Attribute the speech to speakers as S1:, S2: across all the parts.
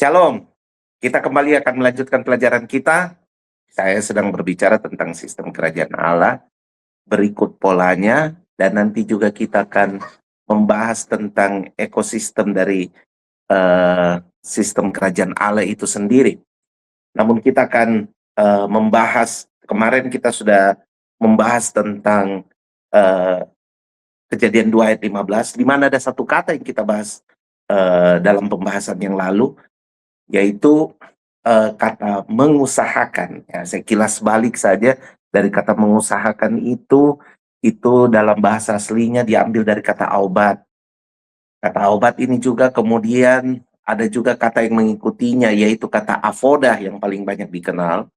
S1: Shalom, kita kembali akan melanjutkan pelajaran kita. Saya sedang berbicara tentang sistem kerajaan Allah, berikut polanya, dan nanti juga kita akan membahas tentang ekosistem dari sistem kerajaan Allah itu sendiri. Namun kita akan membahas, kemarin kita sudah membahas tentang Kejadian 2 ayat 15, di mana ada satu kata yang kita bahas dalam pembahasan yang lalu, yaitu kata mengusahakan. Ya, saya kilas balik saja dari kata mengusahakan itu dalam bahasa aslinya diambil dari kata aubat. Kata aubat ini juga kemudian ada juga kata yang mengikutinya, yaitu kata avodah yang paling banyak dikenal.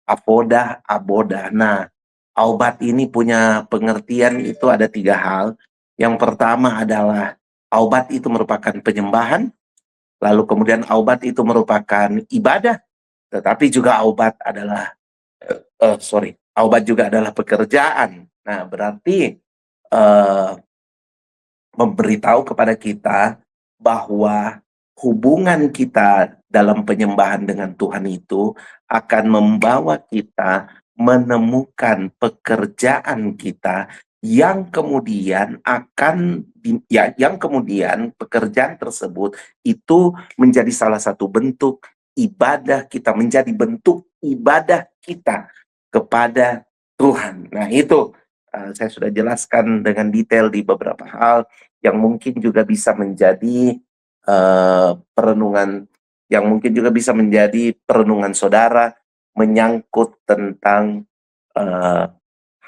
S1: Avodah, abodah. Nah, aubat ini punya pengertian itu ada 3 hal. Yang pertama adalah aubat itu merupakan penyembahan. Lalu kemudian aubat itu merupakan ibadah, tetapi juga aubat adalah aubat juga adalah pekerjaan. Nah, berarti memberitahu kepada kita bahwa hubungan kita dalam penyembahan dengan Tuhan itu akan membawa kita menemukan pekerjaan kita yang kemudian yang kemudian pekerjaan tersebut itu menjadi salah satu bentuk ibadah kita, menjadi bentuk ibadah kita kepada Tuhan. Nah, itu saya sudah jelaskan dengan detail di beberapa hal yang mungkin juga bisa menjadi perenungan, yang mungkin juga bisa menjadi perenungan saudara menyangkut tentang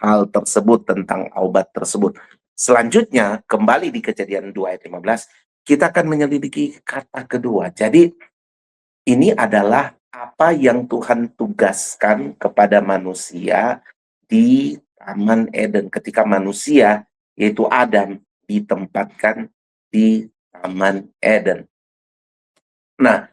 S1: hal tersebut, tentang aubat tersebut. Selanjutnya, kembali di Kejadian 2 ayat 15, kita akan menyelidiki kata kedua. Jadi, ini adalah apa yang Tuhan tugaskan kepada manusia di Taman Eden ketika manusia, yaitu Adam, ditempatkan di Taman Eden. Nah,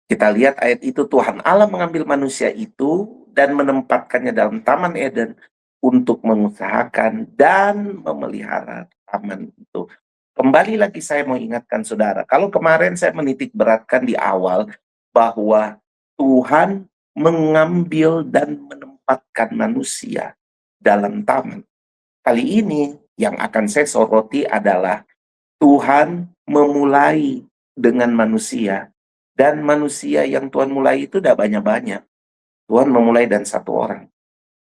S1: kita lihat ayat itu, Tuhan Allah mengambil manusia itu dan menempatkannya dalam Taman Eden untuk mengusahakan dan memelihara taman itu. Kembali lagi saya mau ingatkan saudara, kalau kemarin saya menitik beratkan di awal bahwa Tuhan mengambil dan menempatkan manusia dalam taman. Kali ini yang akan saya soroti adalah Tuhan memulai dengan manusia, dan manusia yang Tuhan mulai itu tidak banyak-banyak. Tuhan memulai dan satu orang.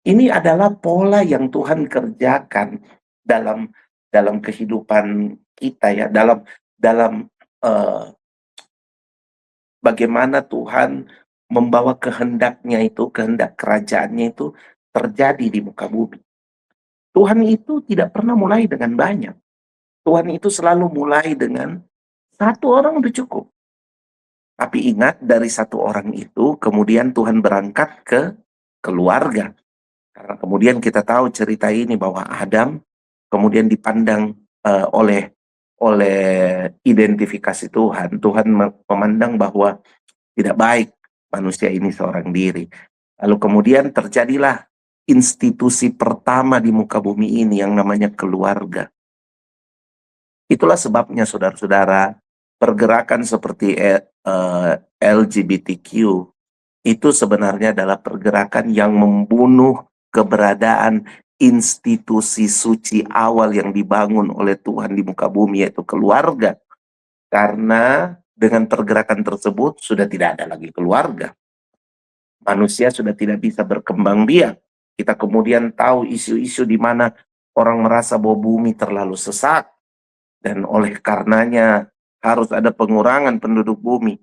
S1: Ini adalah pola yang Tuhan kerjakan dalam kehidupan kita, ya, dalam bagaimana Tuhan membawa kehendaknya itu, kehendak kerajaannya itu terjadi di muka bumi. Tuhan itu tidak pernah mulai dengan banyak. Tuhan itu selalu mulai dengan satu orang udah cukup. Tapi ingat, dari satu orang itu kemudian Tuhan berangkat ke keluarga. Karena kemudian kita tahu cerita ini bahwa Adam kemudian dipandang oleh identifikasi Tuhan. Tuhan memandang bahwa tidak baik manusia ini seorang diri. Lalu kemudian terjadilah institusi pertama di muka bumi ini yang namanya keluarga. Itulah sebabnya saudara-saudara, pergerakan seperti LGBTQ itu sebenarnya adalah pergerakan yang membunuh keberadaan institusi suci awal yang dibangun oleh Tuhan di muka bumi, yaitu keluarga. Karena dengan pergerakan tersebut sudah tidak ada lagi keluarga. Manusia sudah tidak bisa berkembang biak. Kita kemudian tahu isu-isu di mana orang merasa bahwa bumi terlalu sesak, dan oleh karenanya harus ada pengurangan penduduk bumi.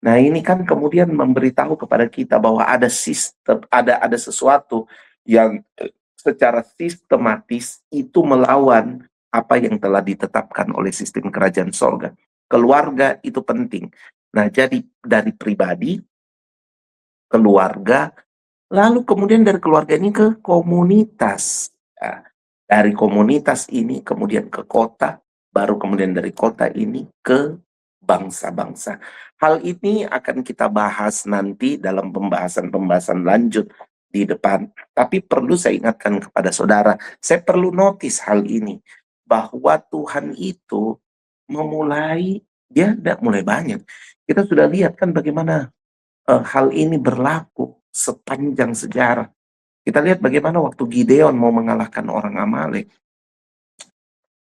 S1: Nah, ini kan kemudian memberitahu kepada kita bahwa ada sistem, ada sesuatu yang secara sistematis itu melawan apa yang telah ditetapkan oleh sistem kerajaan sorga. Keluarga itu penting. Nah, jadi dari pribadi, keluarga, lalu kemudian dari keluarga ini ke komunitas. Nah, dari komunitas ini kemudian ke kota, baru kemudian dari kota ini ke bangsa-bangsa. Hal ini akan kita bahas nanti dalam pembahasan lanjut di depan. Tapi perlu saya ingatkan kepada saudara, saya perlu notice hal ini, bahwa Tuhan itu memulai, dia tidak mulai banyak. Kita sudah lihat kan bagaimana hal ini berlaku sepanjang sejarah. Kita lihat bagaimana waktu Gideon mau mengalahkan orang Amalek.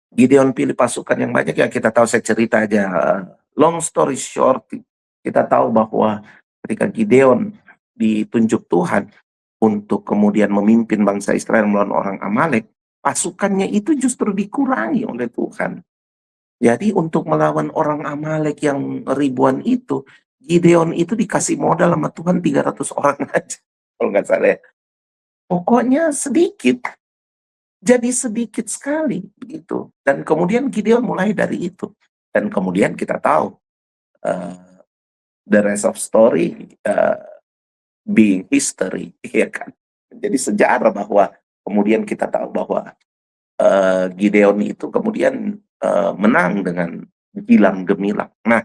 S1: Gideon pilih pasukan yang banyak, ya kita tahu, saya cerita aja. Long story short, kita tahu bahwa ketika Gideon ditunjuk Tuhan untuk kemudian memimpin bangsa Israel melawan orang Amalek, pasukannya itu justru dikurangi oleh Tuhan. Jadi untuk melawan orang Amalek yang ribuan itu, Gideon itu dikasih modal sama Tuhan 300 orang aja, kalau nggak salah ya. Pokoknya sedikit, jadi sedikit sekali begitu. Dan kemudian Gideon mulai dari itu. Dan kemudian kita tahu the rest of story being history, ya kan. Jadi sejarah bahwa kemudian kita tahu bahwa Gideon itu kemudian menang dengan gilang gemilang. Nah,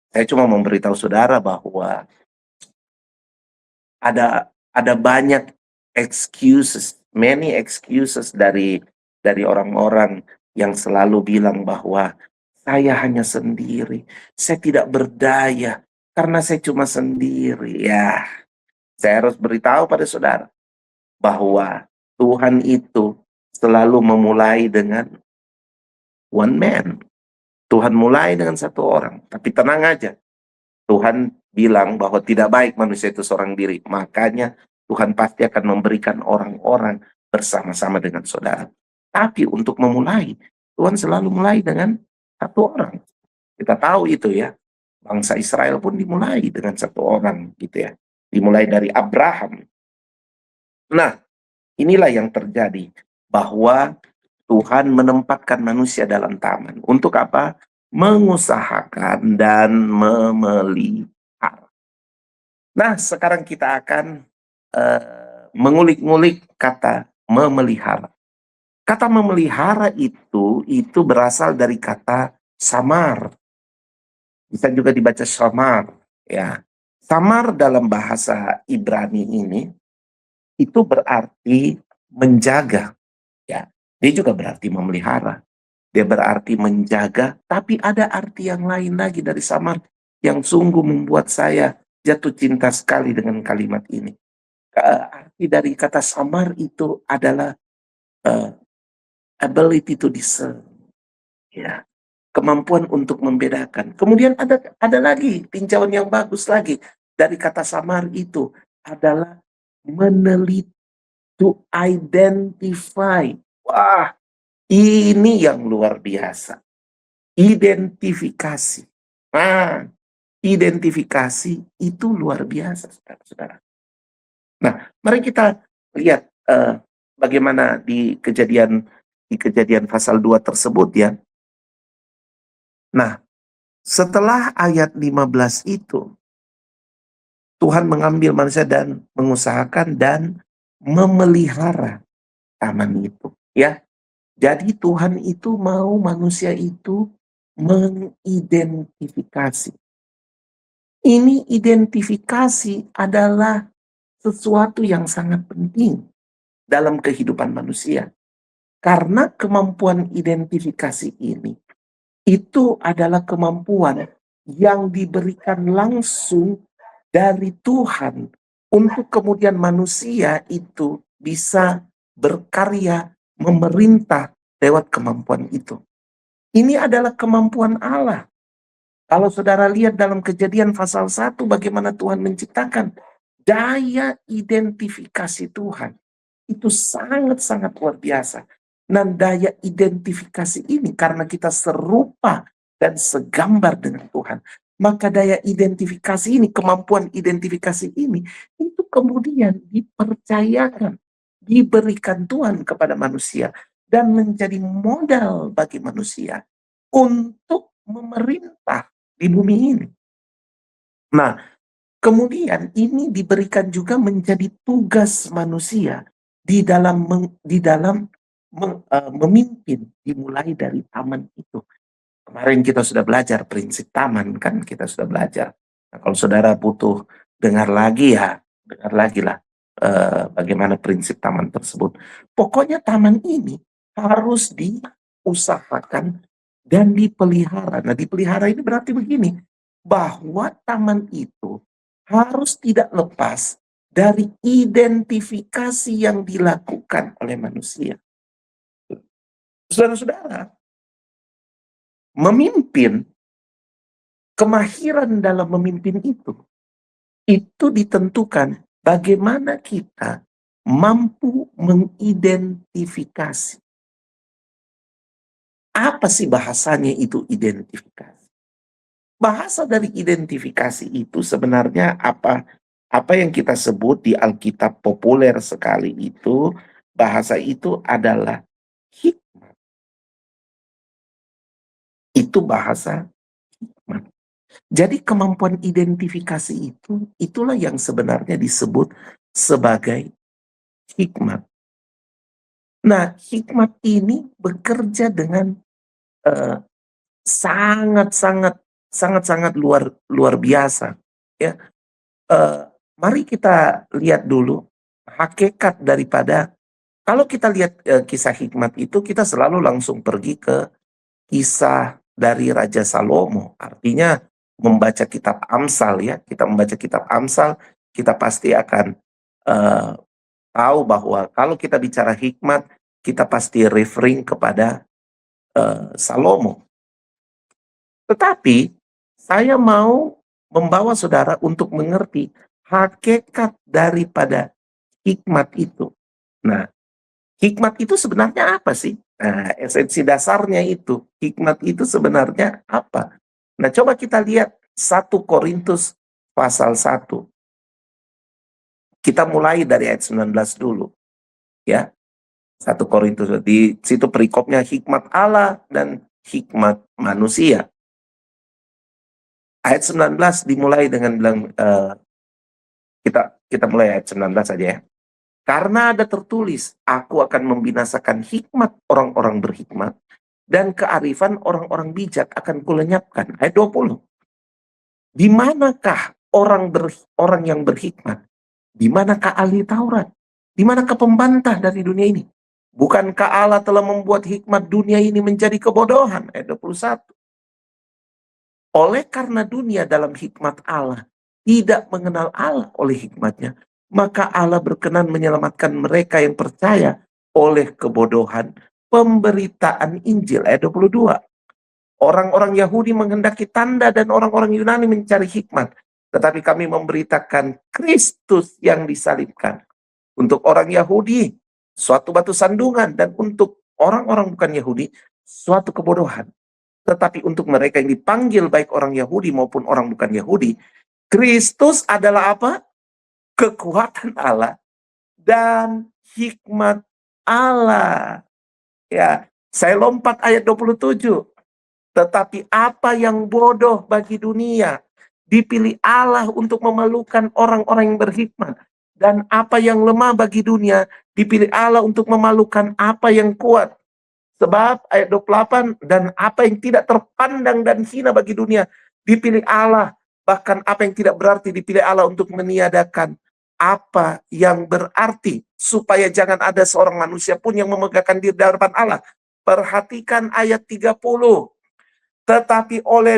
S1: saya cuma memberitahu saudara bahwa ada banyak excuses, many excuses dari orang-orang yang selalu bilang bahwa saya hanya sendiri, saya tidak berdaya karena saya cuma sendiri. Ya, saya harus beritahu pada saudara bahwa Tuhan itu selalu memulai dengan one man. Tuhan mulai dengan satu orang, tapi tenang aja. Tuhan bilang bahwa tidak baik manusia itu seorang diri. Makanya Tuhan pasti akan memberikan orang-orang bersama-sama dengan saudara. Tapi untuk memulai, Tuhan selalu mulai dengan satu orang. Kita tahu itu ya. Bangsa Israel pun dimulai dengan satu orang gitu ya. Dimulai dari Abraham. Nah, inilah yang terjadi. Bahwa Tuhan menempatkan manusia dalam taman. Untuk apa? Mengusahakan dan memelihara. Nah, sekarang kita akan mengulik-ngulik kata memelihara. Kata memelihara itu berasal dari kata samar. Bisa juga dibaca samar, ya. Samar dalam bahasa Ibrani ini itu berarti menjaga, ya. Dia juga berarti memelihara. Dia berarti menjaga, tapi ada arti yang lain lagi dari samar yang sungguh membuat saya jatuh cinta sekali dengan kalimat ini. Arti dari kata samar itu adalah ability to discern, ya, kemampuan untuk membedakan. Kemudian ada lagi tinjauan yang bagus lagi dari kata samar itu adalah meneliti, to identify. Wah, ini yang luar biasa. Identifikasi. Nah, identifikasi itu luar biasa, saudara-saudara. Nah, mari kita lihat bagaimana di kejadian pasal 2 tersebut ya. Nah, setelah ayat 15 itu, Tuhan mengambil manusia dan mengusahakan dan memelihara taman itu, ya. Jadi Tuhan itu mau manusia itu mengidentifikasi. Ini identifikasi adalah sesuatu yang sangat penting dalam kehidupan manusia. Karena kemampuan identifikasi ini, itu adalah kemampuan yang diberikan langsung dari Tuhan untuk kemudian manusia itu bisa berkarya, memerintah lewat kemampuan itu. Ini adalah kemampuan Allah. Kalau saudara lihat dalam Kejadian pasal 1 bagaimana Tuhan menciptakan, daya identifikasi Tuhan itu sangat-sangat luar biasa. Dan daya identifikasi ini karena kita serupa dan segambar dengan Tuhan, maka daya identifikasi ini, kemampuan identifikasi ini, itu kemudian dipercayakan, diberikan Tuhan kepada manusia, dan menjadi modal bagi manusia untuk memerintah di bumi ini. Nah, kemudian ini diberikan juga menjadi tugas manusia di dalam memimpin, dimulai dari taman itu. Kemarin kita sudah belajar prinsip taman, kan kita sudah belajar. Nah, kalau saudara butuh dengar lagi ya, dengar lagi lah bagaimana prinsip taman tersebut. Pokoknya taman ini harus diusahakan dan dipelihara. Nah, dipelihara ini berarti begini, bahwa taman itu harus tidak lepas dari identifikasi yang dilakukan oleh manusia. Saudara-saudara, memimpin, kemahiran dalam memimpin itu ditentukan bagaimana kita mampu mengidentifikasi. Apa sih bahasanya itu identifikasi? Bahasa dari identifikasi itu sebenarnya apa yang kita sebut di Alkitab populer sekali itu, bahasa itu adalah hikmat. Itu bahasa hikmat. Jadi kemampuan identifikasi itu, itulah yang sebenarnya disebut sebagai hikmat. Nah, hikmat ini bekerja dengan sangat-sangat luar biasa. Ya, mari kita lihat dulu hakikat daripada, kalau kita lihat kisah hikmat itu, kita selalu langsung pergi ke kisah dari Raja Salomo. Artinya membaca kitab Amsal ya, kita membaca kitab Amsal, kita pasti akan eh, tahu bahwa kalau kita bicara hikmat, kita pasti referring kepada Salomo. Tetapi saya mau membawa saudara untuk mengerti hakikat daripada hikmat itu. Nah, hikmat itu sebenarnya apa sih? Nah, esensi dasarnya itu, hikmat itu sebenarnya apa? Nah, coba kita lihat 1 Korintus pasal 1. Kita mulai dari ayat 19 dulu. Ya, 1 Korintus, di situ perikopnya hikmat Allah dan hikmat manusia. Ayat 19 dimulai dengan bilang, kita mulai ayat 19 saja ya. Karena ada tertulis, aku akan membinasakan hikmat orang-orang berhikmat, dan kearifan orang-orang bijak akan kulenyapkan. Ayat 20. Di manakah orang yang berhikmat? Di manakah ahli Taurat? Di manakah pembantah dari dunia ini? Bukankah Allah telah membuat hikmat dunia ini menjadi kebodohan? Ayat 21. Oleh karena dunia dalam hikmat Allah tidak mengenal Allah oleh hikmatnya, maka Allah berkenan menyelamatkan mereka yang percaya oleh kebodohan pemberitaan Injil. Ayat 22. Orang-orang Yahudi menghendaki tanda dan orang-orang Yunani mencari hikmat. Tetapi kami memberitakan Kristus yang disalibkan. Untuk orang Yahudi, suatu batu sandungan, dan untuk orang-orang bukan Yahudi, suatu kebodohan. Tetapi untuk mereka yang dipanggil, baik orang Yahudi maupun orang bukan Yahudi, Kristus adalah apa? Kekuatan Allah dan hikmat Allah. Ya, saya lompat ayat 27. Tetapi apa yang bodoh bagi dunia dipilih Allah untuk memalukan orang-orang yang berhikmat. Dan apa yang lemah bagi dunia dipilih Allah untuk memalukan apa yang kuat. Sebab ayat 28, dan apa yang tidak terpandang dan hina bagi dunia dipilih Allah. Bahkan apa yang tidak berarti dipilih Allah untuk meniadakan apa yang berarti. Supaya jangan ada seorang manusia pun yang memegahkan diri di hadapan Allah. Perhatikan ayat 30. Tetapi oleh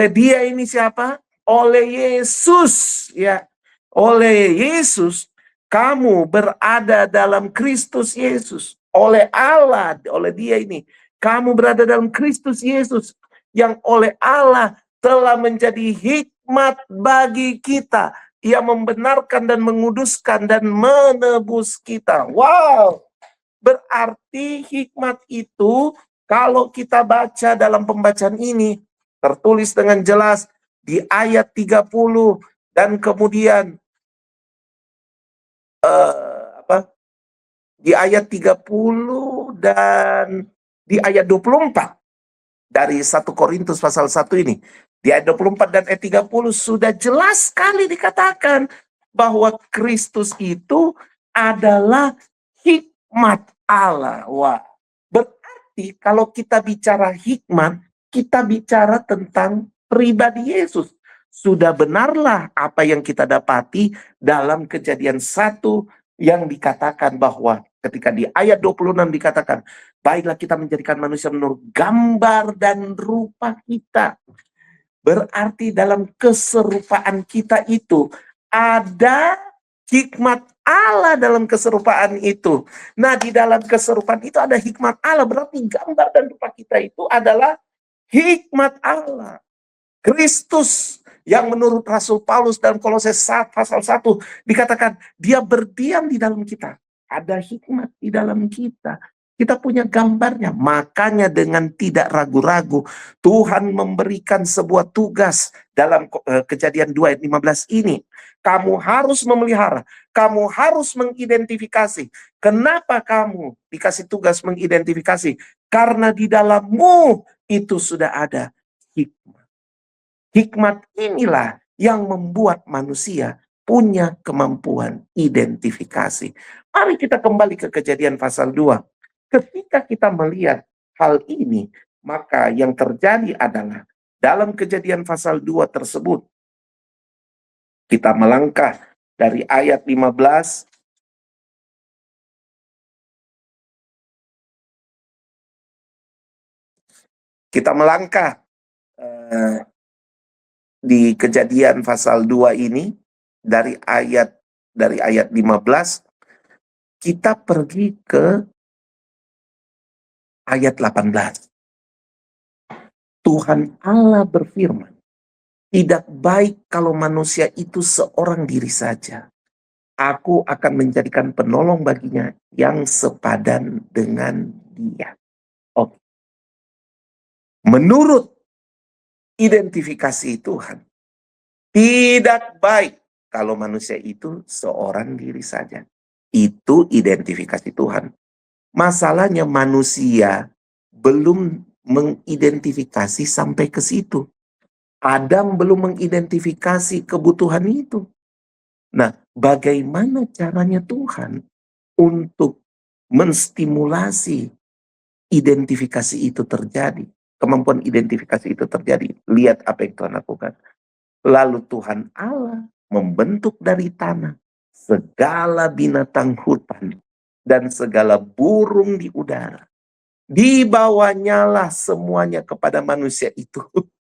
S1: dia ini siapa? Oleh Yesus, ya. Oleh Yesus, kamu berada dalam Kristus Yesus. Oleh Allah, oleh dia ini, kamu berada dalam Kristus Yesus, yang oleh Allah telah menjadi hikmat bagi kita. Ia membenarkan dan menguduskan dan menebus kita. Wow! Berarti hikmat itu, kalau kita baca dalam pembacaan ini, tertulis dengan jelas di ayat 30 dan kemudian di ayat 30 dan di ayat 24 dari 1 Korintus pasal 1 ini. Di ayat 24 dan ayat 30 sudah jelas sekali dikatakan bahwa Kristus itu adalah hikmat Allah. Wah, berarti kalau kita bicara hikmat, kita bicara tentang pribadi Yesus. Sudah benarlah apa yang kita dapati dalam Kejadian 1 yang dikatakan bahwa ketika di ayat 26 dikatakan, baiklah kita menjadikan manusia menurut gambar dan rupa kita. Berarti dalam keserupaan kita itu ada hikmat Allah dalam keserupaan itu. Nah, di dalam keserupaan itu ada hikmat Allah. Berarti gambar dan rupa kita itu adalah hikmat Allah. Kristus yang menurut Rasul Paulus dalam Kolose pasal 1 dikatakan dia berdiam di dalam kita. Ada hikmat di dalam kita. Kita punya gambarnya. Makanya dengan tidak ragu-ragu Tuhan memberikan sebuah tugas dalam Kejadian 2 ayat 15 ini. Kamu harus memelihara, kamu harus mengidentifikasi. Kenapa kamu dikasih tugas mengidentifikasi? Karena di dalammu itu sudah ada hikmat. Hikmat inilah yang membuat manusia punya kemampuan identifikasi. Mari kita kembali ke Kejadian pasal 2. Ketika kita melihat hal ini, maka yang terjadi adalah dalam Kejadian pasal 2 tersebut, kita melangkah dari ayat 15 kita melangkah di Kejadian pasal 2 ini dari ayat 15 kita pergi ke ayat 18. Tuhan Allah berfirman, tidak baik kalau manusia itu seorang diri saja. Aku akan menjadikan penolong baginya yang sepadan dengan dia. Oke. Menurut identifikasi Tuhan, tidak baik kalau manusia itu seorang diri saja. Itu identifikasi Tuhan. Masalahnya manusia belum mengidentifikasi sampai ke situ. Adam belum mengidentifikasi kebutuhan itu. Nah, bagaimana caranya Tuhan untuk menstimulasi identifikasi itu terjadi? Kemampuan identifikasi itu terjadi. Lihat apa yang Tuhan lakukan. Lalu Tuhan Allah membentuk dari tanah segala binatang hutan dan segala burung di udara. Dibawanyalah semuanya kepada manusia itu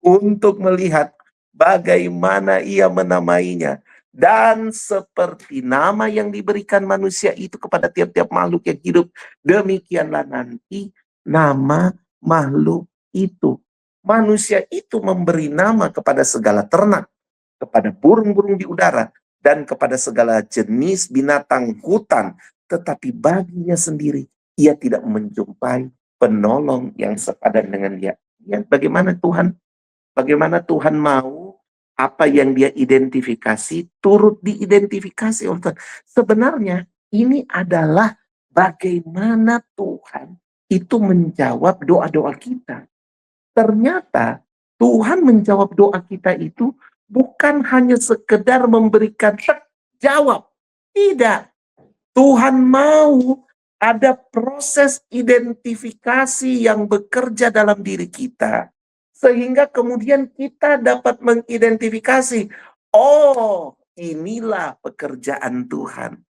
S1: untuk melihat bagaimana ia menamainya. Dan seperti nama yang diberikan manusia itu kepada tiap-tiap makhluk yang hidup, demikianlah nanti nama makhluk itu. Manusia itu memberi nama kepada segala ternak, kepada burung-burung di udara, dan kepada segala jenis binatang hutan. Tetapi baginya sendiri, ia tidak menjumpai penolong yang sepadan dengan dia. Ya, bagaimana Tuhan mau apa yang dia identifikasi turut diidentifikasi oleh Tuhan. Sebenarnya ini adalah bagaimana Tuhan itu menjawab doa-doa kita. Ternyata Tuhan menjawab doa kita itu bukan hanya sekedar memberikan jawab. Tidak. Tuhan mau ada proses identifikasi yang bekerja dalam diri kita. Sehingga kemudian kita dapat mengidentifikasi, oh inilah pekerjaan Tuhan.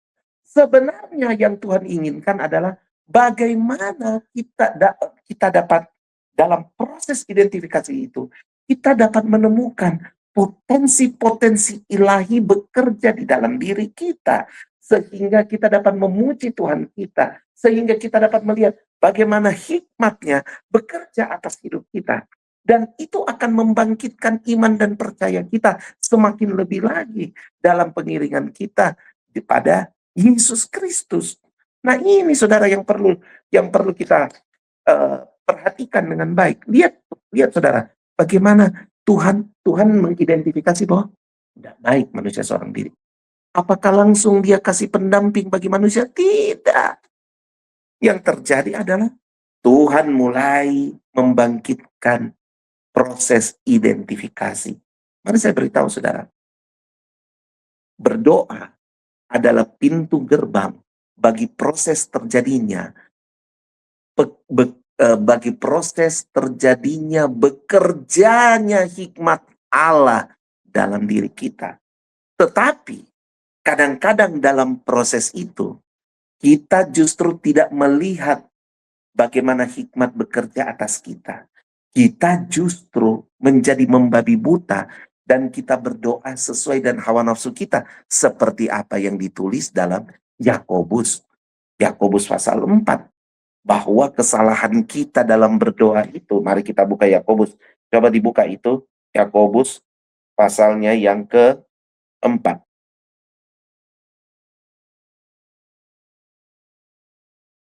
S1: Sebenarnya yang Tuhan inginkan adalah bagaimana kita dapat dalam proses identifikasi itu, kita dapat menemukan potensi-potensi ilahi bekerja di dalam diri kita. Sehingga kita dapat memuji Tuhan kita. Sehingga kita dapat melihat bagaimana hikmatnya bekerja atas hidup kita. Dan itu akan membangkitkan iman dan percaya kita semakin lebih lagi dalam pengiringan kita kepada Yesus Kristus. Nah ini saudara yang perlu kita perhatikan dengan baik. Lihat saudara, bagaimana Tuhan mengidentifikasi bahwa tidak baik manusia seorang diri. Apakah langsung dia kasih pendamping bagi manusia? Tidak. Yang terjadi adalah Tuhan mulai membangkitkan proses identifikasi. Mari saya beritahu saudara, berdoa adalah pintu gerbang bagi proses terjadinya bekerjanya hikmat Allah dalam diri kita. Tetapi kadang-kadang dalam proses itu kita justru tidak melihat bagaimana hikmat bekerja atas kita. Kita justru menjadi membabi buta dan kita berdoa sesuai dengan hawa nafsu kita seperti apa yang ditulis dalam Yakobus. Yakobus pasal 4 bahwa kesalahan kita dalam berdoa itu, mari kita buka Yakobus. Coba dibuka itu Yakobus pasalnya yang keempat.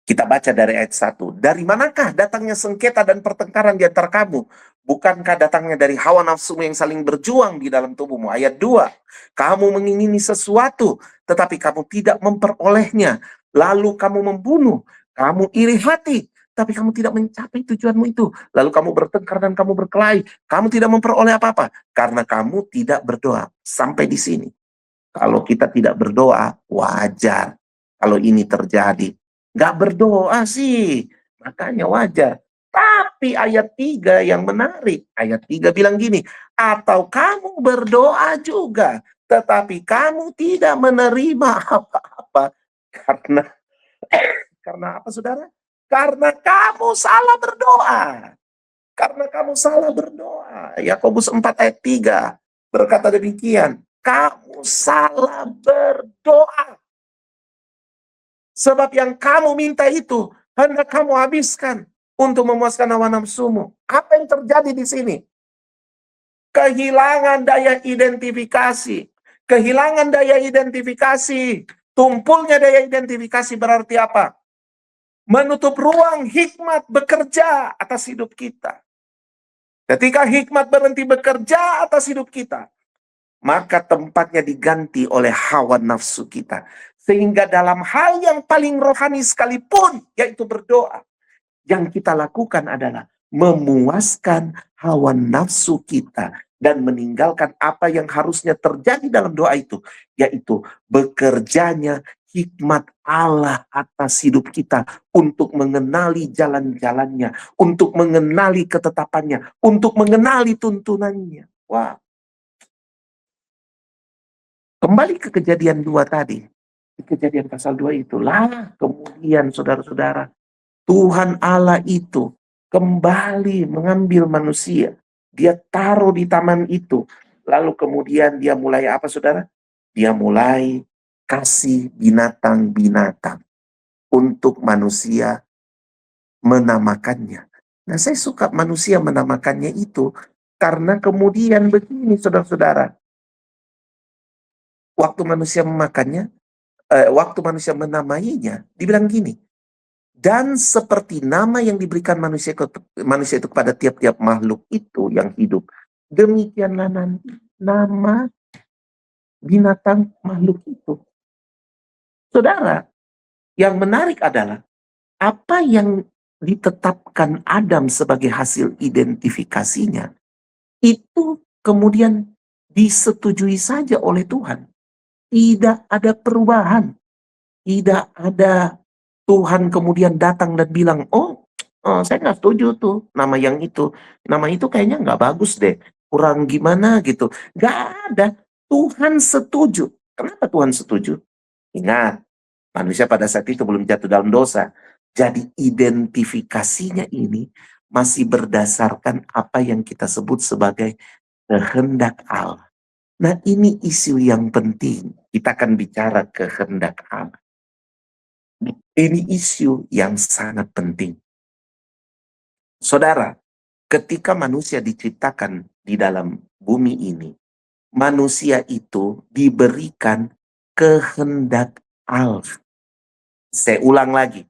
S1: Kita baca dari ayat 1. Dari manakah datangnya sengketa dan pertengkaran di antara kamu? Bukankah datangnya dari hawa nafsumu yang saling berjuang di dalam tubuhmu? Ayat 2. Kamu mengingini sesuatu, tetapi kamu tidak memperolehnya. Lalu kamu membunuh. Kamu iri hati, tapi kamu tidak mencapai tujuanmu itu. Lalu kamu bertengkar dan kamu berkelahi. Kamu tidak memperoleh apa-apa. Karena kamu tidak berdoa. Sampai di sini. Kalau kita tidak berdoa, wajar. Kalau ini terjadi. Nggak berdoa sih, makanya wajar. Tapi ayat 3 yang menarik. Ayat 3 bilang gini, atau kamu berdoa juga, tetapi kamu tidak menerima apa-apa. Karena apa, saudara? Karena kamu salah berdoa. Karena kamu salah berdoa. Yakobus 4 ayat 3 berkata demikian. Kamu salah berdoa. Sebab yang kamu minta itu hendak kamu habiskan untuk memuaskan hawa nafsumu. Apa yang terjadi di sini? Kehilangan daya identifikasi. Kehilangan daya identifikasi. Tumpulnya daya identifikasi berarti apa? Menutup ruang hikmat bekerja atas hidup kita. Ketika hikmat berhenti bekerja atas hidup kita, maka tempatnya diganti oleh hawa nafsu kita. Sehingga dalam hal yang paling rohani sekalipun, yaitu berdoa, yang kita lakukan adalah memuaskan hawa nafsu kita dan meninggalkan apa yang harusnya terjadi dalam doa itu, yaitu bekerjanya hikmat Allah atas hidup kita untuk mengenali jalan-jalannya, untuk mengenali ketetapannya, untuk mengenali tuntunannya. Wah, kembali ke kejadian 2 tadi. Di kejadian pasal 2 itulah kemudian saudara-saudara, Tuhan Allah itu kembali mengambil manusia. Dia taruh di taman itu. Lalu kemudian dia mulai apa, saudara? Dia mulai kasih binatang-binatang untuk manusia menamakannya. Nah, saya suka manusia menamakannya itu karena kemudian begini, saudara-saudara. Waktu manusia memakannya, waktu manusia menamainya, dibilang gini, dan seperti nama yang diberikan manusia itu kepada tiap-tiap makhluk itu yang hidup, demikianlah nanti nama binatang makhluk itu. Saudara, yang menarik adalah apa yang ditetapkan Adam sebagai hasil identifikasinya, itu kemudian disetujui saja oleh Tuhan. Tidak ada perubahan. Tidak ada Tuhan kemudian datang dan bilang, saya nggak setuju tuh nama yang itu. Nama itu kayaknya nggak bagus deh. Kurang gimana gitu. Nggak ada. Tuhan setuju. Kenapa Tuhan setuju? Ingat, manusia pada saat itu belum jatuh dalam dosa. Jadi identifikasinya ini masih berdasarkan apa yang kita sebut sebagai kehendak Allah. Nah, ini isu yang penting. Kita akan bicara kehendak Allah. Ini isu yang sangat penting. Saudara, ketika manusia diciptakan di dalam bumi ini, manusia itu diberikan kehendak Allah. Saya ulang lagi.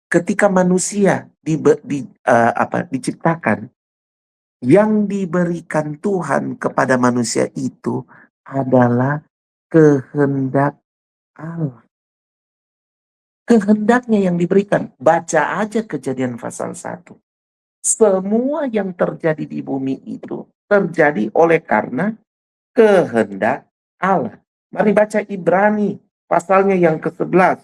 S1: Ketika manusia diciptakan, yang diberikan Tuhan kepada manusia itu adalah kehendak Allah. Kehendaknya yang diberikan. Baca aja Kejadian pasal 1. Semua yang terjadi di bumi itu terjadi oleh karena kehendak Allah. Mari baca Ibrani pasalnya yang ke-11.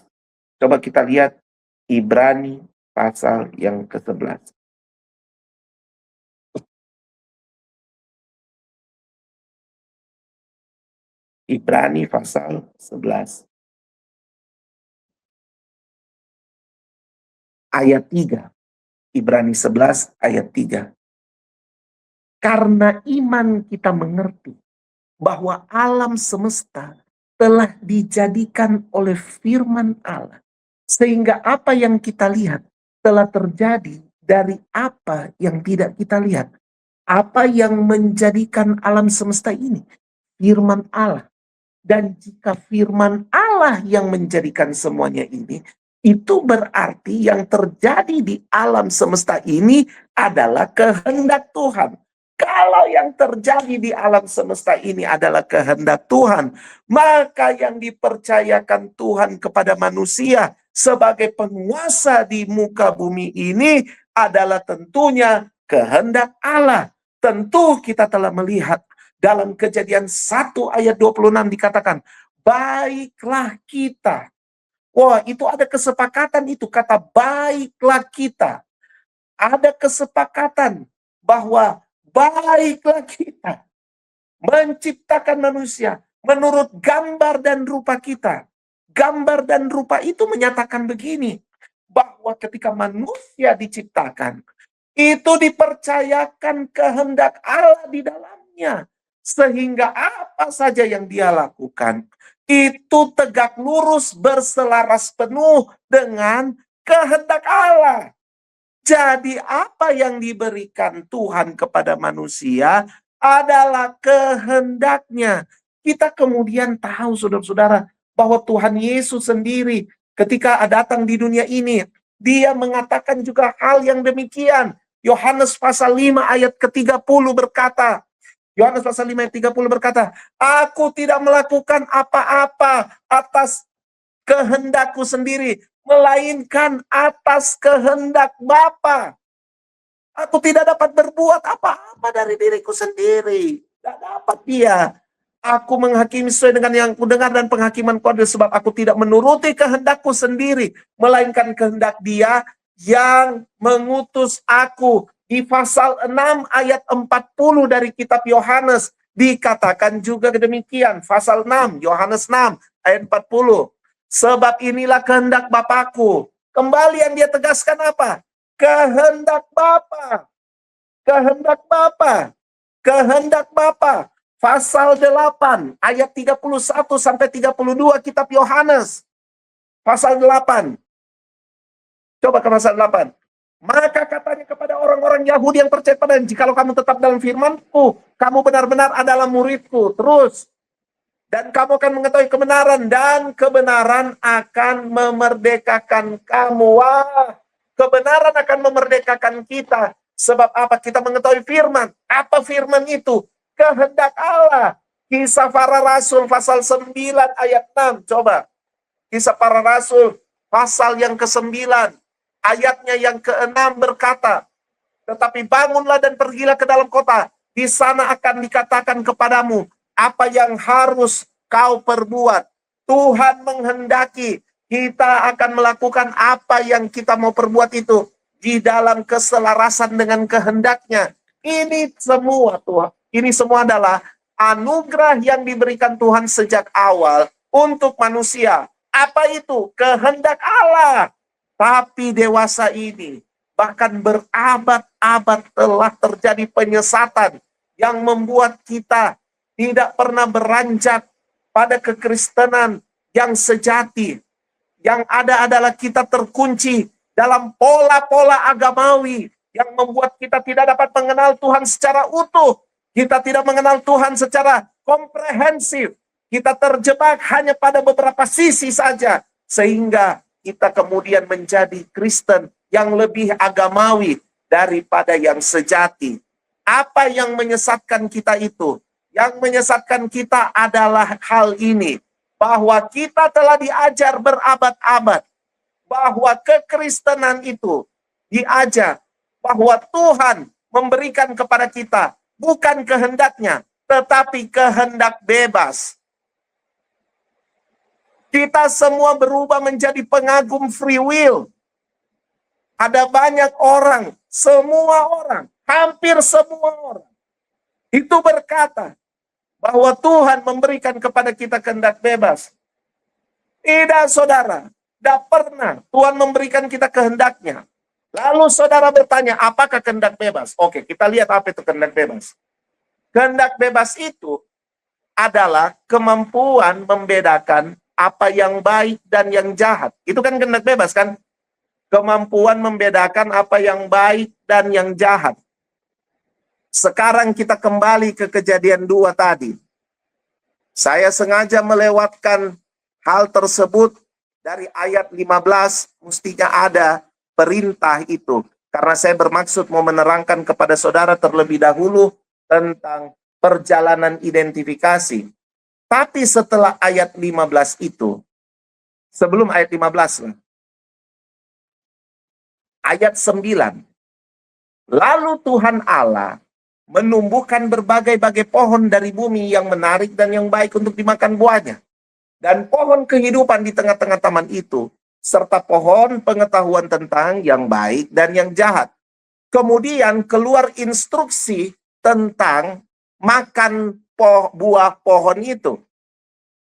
S1: Coba kita lihat Ibrani pasal yang ke-11. Ibrani pasal 11. Ayat 3. Ibrani 11 ayat 3. Karena iman kita mengerti bahwa alam semesta telah dijadikan oleh firman Allah. Sehingga apa yang kita lihat telah terjadi dari apa yang tidak kita lihat. Apa yang menjadikan alam semesta ini? Firman Allah. Dan jika firman Allah yang menjadikan semuanya ini, itu berarti yang terjadi di alam semesta ini adalah kehendak Tuhan. Kalau yang terjadi di alam semesta ini adalah kehendak Tuhan, maka yang dipercayakan Tuhan kepada manusia sebagai penguasa di muka bumi ini adalah tentunya kehendak Allah. Tentu kita telah melihat dalam Kejadian 1 ayat 26 dikatakan, baiklah kita. Wah, itu ada kesepakatan itu, kata baiklah kita. Ada kesepakatan bahwa baiklah kita menciptakan manusia menurut gambar dan rupa kita. Gambar dan rupa itu menyatakan begini, bahwa ketika manusia diciptakan, itu dipercayakan kehendak Allah di dalamnya. Sehingga apa saja yang dia lakukan, itu tegak lurus berselaras penuh dengan kehendak Allah. Jadi apa yang diberikan Tuhan kepada manusia adalah kehendaknya. Kita kemudian tahu, saudara-saudara, bahwa Tuhan Yesus sendiri ketika datang di dunia ini, dia mengatakan juga hal yang demikian. Yohanes pasal 5 ayat ke-30 berkata, Yohanes pasal 5 ayat 30 berkata, aku tidak melakukan apa-apa atas kehendakku sendiri, melainkan atas kehendak Bapa. Aku tidak dapat berbuat apa-apa dari diriku sendiri. Tidak dapat dia. Aku menghakimi sesuai dengan yang kudengar dan penghakimanku adalah sebab aku tidak menuruti kehendakku sendiri, melainkan kehendak dia yang mengutus aku. Di pasal 6 ayat 40 dari kitab Yohanes dikatakan juga demikian. Pasal 6, Yohanes 6 ayat 40. Sebab inilah kehendak Bapakku. Kembali yang dia tegaskan apa? Kehendak Bapa. Kehendak Bapa. Kehendak Bapa. Pasal 8 ayat 31 sampai 32 kitab Yohanes. Pasal 8. Coba ke pasal 8. Maka katanya kepada orang-orang Yahudi yang percaya padanya, jikalau kamu tetap dalam firman-Ku, kamu benar-benar adalah murid-Ku. Terus. Dan kamu akan mengetahui kebenaran, dan kebenaran akan memerdekakan kamu. Wah, kebenaran akan memerdekakan kita. Sebab apa? Kita mengetahui firman. Apa firman itu? Kehendak Allah. Kisah para Rasul pasal 9 ayat 6. Coba. Kisah para Rasul pasal yang ke-9. Ayatnya yang ke-6 berkata, tetapi bangunlah dan pergilah ke dalam kota. Di sana akan dikatakan kepadamu apa yang harus kau perbuat. Tuhan menghendaki kita akan melakukan apa yang kita mau perbuat itu di dalam keselarasan dengan kehendaknya. Ini semua Tuhan, ini semua adalah anugerah yang diberikan Tuhan sejak awal untuk manusia. Apa itu? Kehendak Allah. Tapi dewasa ini, bahkan berabad-abad telah terjadi penyesatan yang membuat kita tidak pernah beranjak pada kekristenan yang sejati. Yang ada adalah kita terkunci dalam pola-pola agamawi yang membuat kita tidak dapat mengenal Tuhan secara utuh. Kita tidak mengenal Tuhan secara komprehensif. Kita terjebak hanya pada beberapa sisi saja. Sehingga kita kemudian menjadi Kristen yang lebih agamawi daripada yang sejati. Apa yang menyesatkan kita itu? Yang menyesatkan kita adalah hal ini. Bahwa kita telah diajar berabad-abad. Bahwa kekristenan itu diajar. Bahwa Tuhan memberikan kepada kita bukan kehendaknya, tetapi kehendak bebas. Kita semua berubah menjadi pengagum free will. Ada banyak orang, semua orang, hampir semua orang, itu berkata bahwa Tuhan memberikan kepada kita kehendak bebas. Tidak, saudara. Tidak pernah Tuhan memberikan kita kehendaknya. Lalu saudara bertanya, apakah kehendak bebas? Oke, kita lihat apa itu kehendak bebas. Kehendak bebas itu adalah kemampuan membedakan apa yang baik dan yang jahat. Itu kan kehendak bebas kan? Kemampuan membedakan apa yang baik dan yang jahat. Sekarang kita kembali ke kejadian 2 tadi. Saya sengaja melewatkan hal tersebut dari ayat 15, mestinya ada perintah itu. Karena saya bermaksud mau menerangkan kepada saudara terlebih dahulu tentang perjalanan identifikasi. Tapi setelah ayat 15 itu, sebelum ayat 15, ayat 9, lalu Tuhan Allah menumbuhkan berbagai-bagai pohon dari bumi yang menarik dan yang baik untuk dimakan buahnya. Dan pohon kehidupan di tengah-tengah taman itu, serta pohon pengetahuan tentang yang baik dan yang jahat. Kemudian keluar instruksi tentang makan buah pohon itu.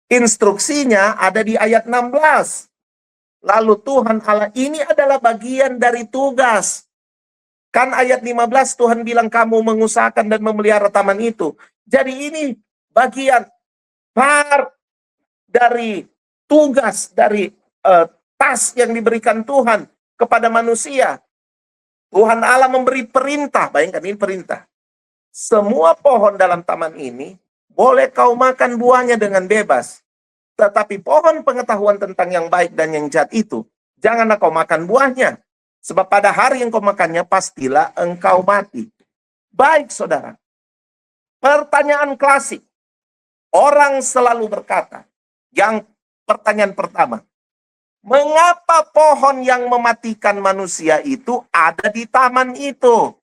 S1: Instruksinya ada di ayat 16. Lalu Tuhan Allah, ini adalah bagian dari tugas. Kan ayat 15 Tuhan bilang kamu mengusahakan dan memelihara taman itu. Jadi ini bagian part dari tugas, dari tas yang diberikan Tuhan kepada manusia. Tuhan Allah memberi perintah, bayangkan ini perintah. Semua pohon dalam taman ini boleh kau makan buahnya dengan bebas. Tetapi pohon pengetahuan tentang yang baik dan yang jahat itu, janganlah kau makan buahnya. Sebab pada hari yang kau makannya, pastilah engkau mati. Baik, saudara. Pertanyaan klasik. Orang selalu berkata, yang pertanyaan pertama, mengapa pohon yang mematikan manusia itu ada di taman itu?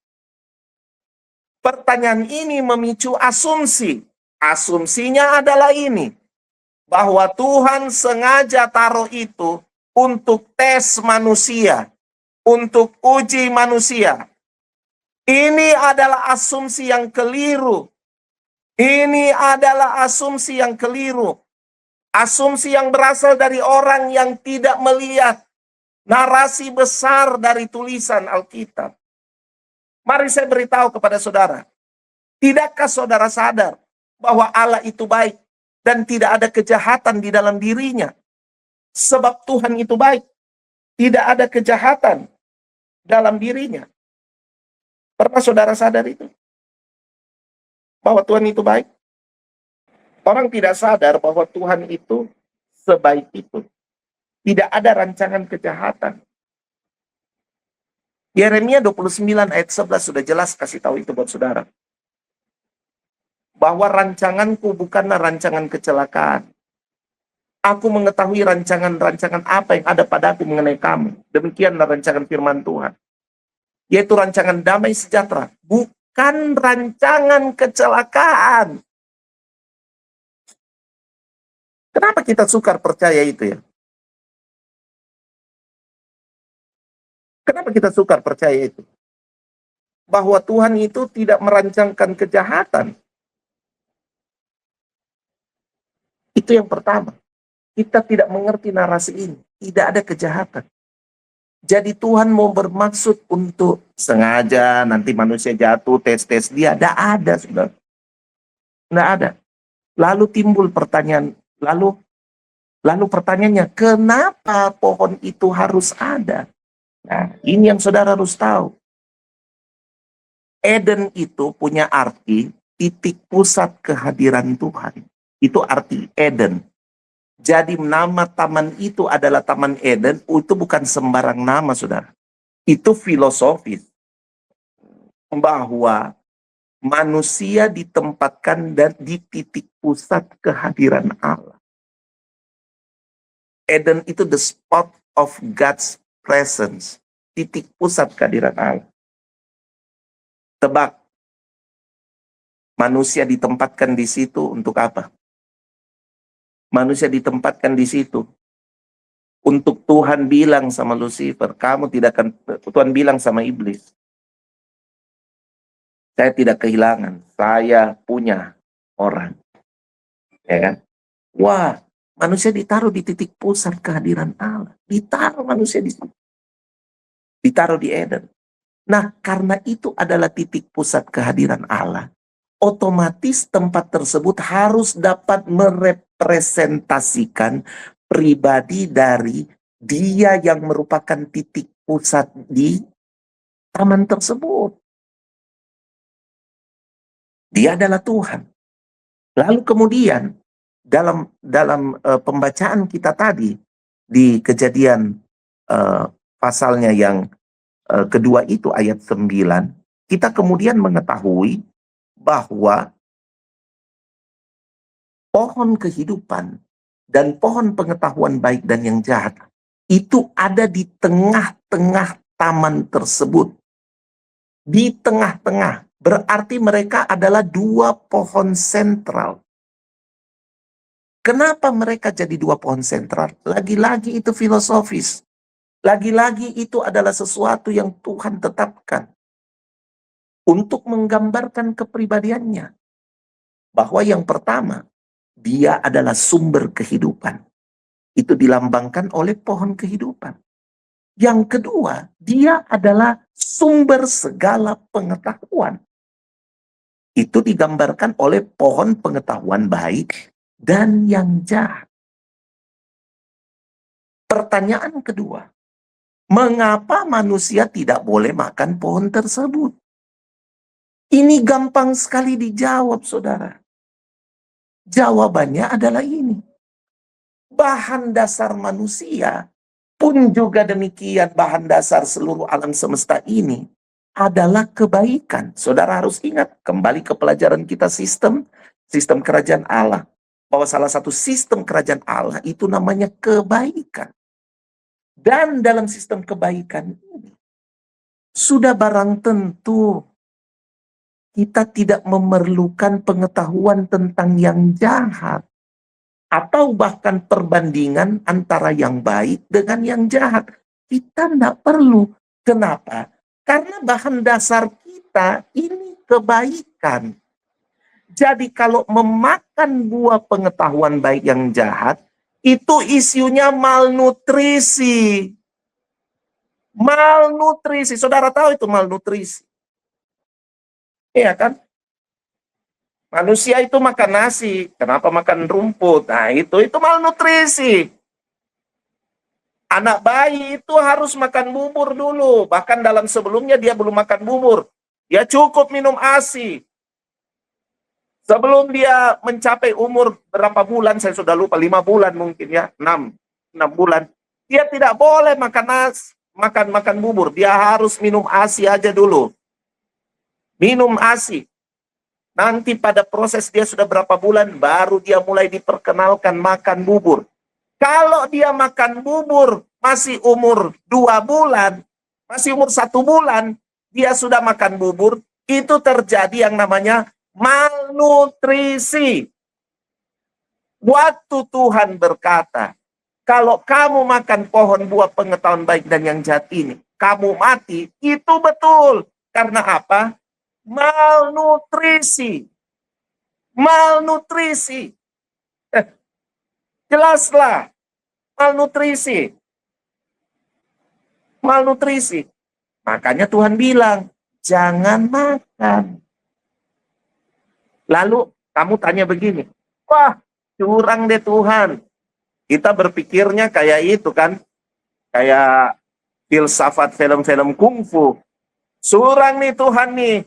S1: Pertanyaan ini memicu asumsi. Asumsinya adalah ini, bahwa Tuhan sengaja taruh itu untuk tes manusia, untuk uji manusia. Ini adalah asumsi yang keliru. Ini adalah asumsi yang keliru. Asumsi yang berasal dari orang yang tidak melihat narasi besar dari tulisan Alkitab. Mari saya beritahu kepada saudara. Tidakkah saudara sadar bahwa Allah itu baik dan tidak ada kejahatan di dalam dirinya? Sebab Tuhan itu baik. Tidak ada kejahatan dalam dirinya. Pernah saudara sadar itu? Bahwa Tuhan itu baik? Orang tidak sadar bahwa Tuhan itu sebaik itu. Tidak ada rancangan kejahatan. Yeremia 29 ayat 11 sudah jelas kasih tahu itu buat saudara. Bahwa rancanganku bukanlah rancangan kecelakaan. Aku mengetahui rancangan-rancangan apa yang ada padaku mengenai kamu. Demikianlah rancangan firman Tuhan. Yaitu rancangan damai sejahtera. Bukan rancangan kecelakaan. Kenapa kita sukar percaya itu ya? Kenapa kita sukar percaya itu? Bahwa Tuhan itu tidak merancangkan kejahatan. Itu yang pertama. Kita tidak mengerti narasi ini. Tidak ada kejahatan. Jadi Tuhan mau bermaksud untuk sengaja nanti manusia jatuh, tes-tes dia. Tidak ada, saudara. Tidak ada. Lalu timbul pertanyaan. Lalu pertanyaannya, kenapa pohon itu harus ada? Nah, ini yang saudara harus tahu. Eden itu punya arti titik pusat kehadiran Tuhan. Itu arti Eden. Jadi nama taman itu adalah Taman Eden, itu bukan sembarang nama, saudara. Itu filosofis. Bahwa manusia ditempatkan dan di titik pusat kehadiran Allah. Eden itu the spot of God's presence. Titik pusat kehadiran Allah. Tebak. Manusia ditempatkan di situ untuk apa? Manusia ditempatkan di situ untuk Tuhan bilang sama Lucifer, kamu tidak akan, Tuhan bilang sama iblis, saya tidak kehilangan, saya punya orang. Ya kan? Wah, manusia ditaruh di titik pusat kehadiran Allah. Ditaruh manusia di situ. Ditaruh di Eden. Nah, karena itu adalah titik pusat kehadiran Allah, otomatis tempat tersebut harus dapat merepresentasikan pribadi dari dia yang merupakan titik pusat di taman tersebut. Dia adalah Tuhan. Lalu kemudian dalam pembacaan kita tadi di Kejadian pasalnya yang kedua itu ayat 9, kita kemudian mengetahui bahwa pohon kehidupan dan pohon pengetahuan baik dan yang jahat itu ada di tengah-tengah taman tersebut. Di tengah-tengah, berarti mereka adalah dua pohon sentral. Kenapa mereka jadi dua pohon sentral? Lagi-lagi itu filosofis. Lagi-lagi itu adalah sesuatu yang Tuhan tetapkan untuk menggambarkan kepribadiannya. Bahwa yang pertama, dia adalah sumber kehidupan. Itu dilambangkan oleh pohon kehidupan. Yang kedua, dia adalah sumber segala pengetahuan. Itu digambarkan oleh pohon pengetahuan baik dan yang jahat. Pertanyaan kedua, mengapa manusia tidak boleh makan pohon tersebut? Ini gampang sekali dijawab, saudara. Jawabannya adalah ini. Bahan dasar manusia pun juga demikian, bahan dasar seluruh alam semesta ini adalah kebaikan. Saudara harus ingat, kembali ke pelajaran kita sistem kerajaan Allah. Bahwa salah satu sistem kerajaan Allah itu namanya kebaikan. Dan dalam sistem kebaikan ini, sudah barang tentu kita tidak memerlukan pengetahuan tentang yang jahat. Atau bahkan perbandingan antara yang baik dengan yang jahat. Kita tidak perlu. Kenapa? Karena bahan dasar kita ini kebaikan. Jadi kalau memakan buah pengetahuan baik yang jahat, itu isunya malnutrisi. Malnutrisi. Saudara tahu itu malnutrisi. Iya kan? Manusia itu makan nasi, kenapa makan rumput? Nah, itu malnutrisi. Anak bayi itu harus makan bubur dulu, bahkan dalam sebelumnya dia belum makan bubur. Dia cukup minum ASI. Sebelum dia mencapai umur berapa bulan, saya sudah lupa, 5 bulan mungkin ya, 6 bulan. Dia tidak boleh makan bubur, dia harus minum ASI aja dulu. Minum ASI. Nanti pada proses dia sudah berapa bulan, baru dia mulai diperkenalkan makan bubur. Kalau dia makan bubur masih umur 2 bulan, masih umur 1 bulan, dia sudah makan bubur, itu terjadi yang namanya malnutrisi. Waktu Tuhan berkata, kalau kamu makan pohon buah pengetahuan baik dan yang jahat ini, kamu mati, itu betul. Karena apa? Malnutrisi. Malnutrisi. Jelaslah. Malnutrisi. Malnutrisi. Makanya Tuhan bilang, jangan makan. Lalu kamu tanya begini, wah curang deh Tuhan. Kita berpikirnya kayak itu kan. Kayak filsafat film-film kungfu. Curang nih Tuhan nih.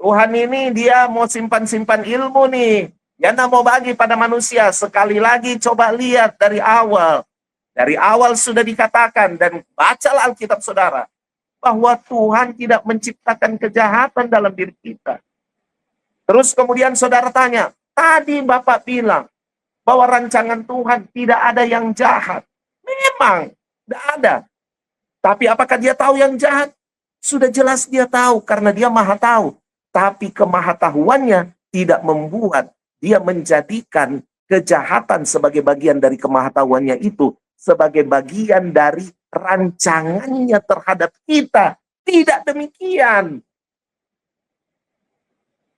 S1: Tuhan ini dia mau simpan-simpan ilmu nih. Dia tidak mau bagi pada manusia. Sekali lagi coba lihat dari awal. Dari awal sudah dikatakan dan bacalah Alkitab saudara. Bahwa Tuhan tidak menciptakan kejahatan dalam diri kita. Terus kemudian saudara tanya. Tadi Bapak bilang bahwa rancangan Tuhan tidak ada yang jahat. Memang tidak ada. Tapi apakah dia tahu yang jahat? Sudah jelas dia tahu karena dia maha tahu. Tapi kemahatauannya tidak membuat dia menjadikan kejahatan sebagai bagian dari kemahatauannya itu. Sebagai bagian dari rancangannya terhadap kita. Tidak demikian.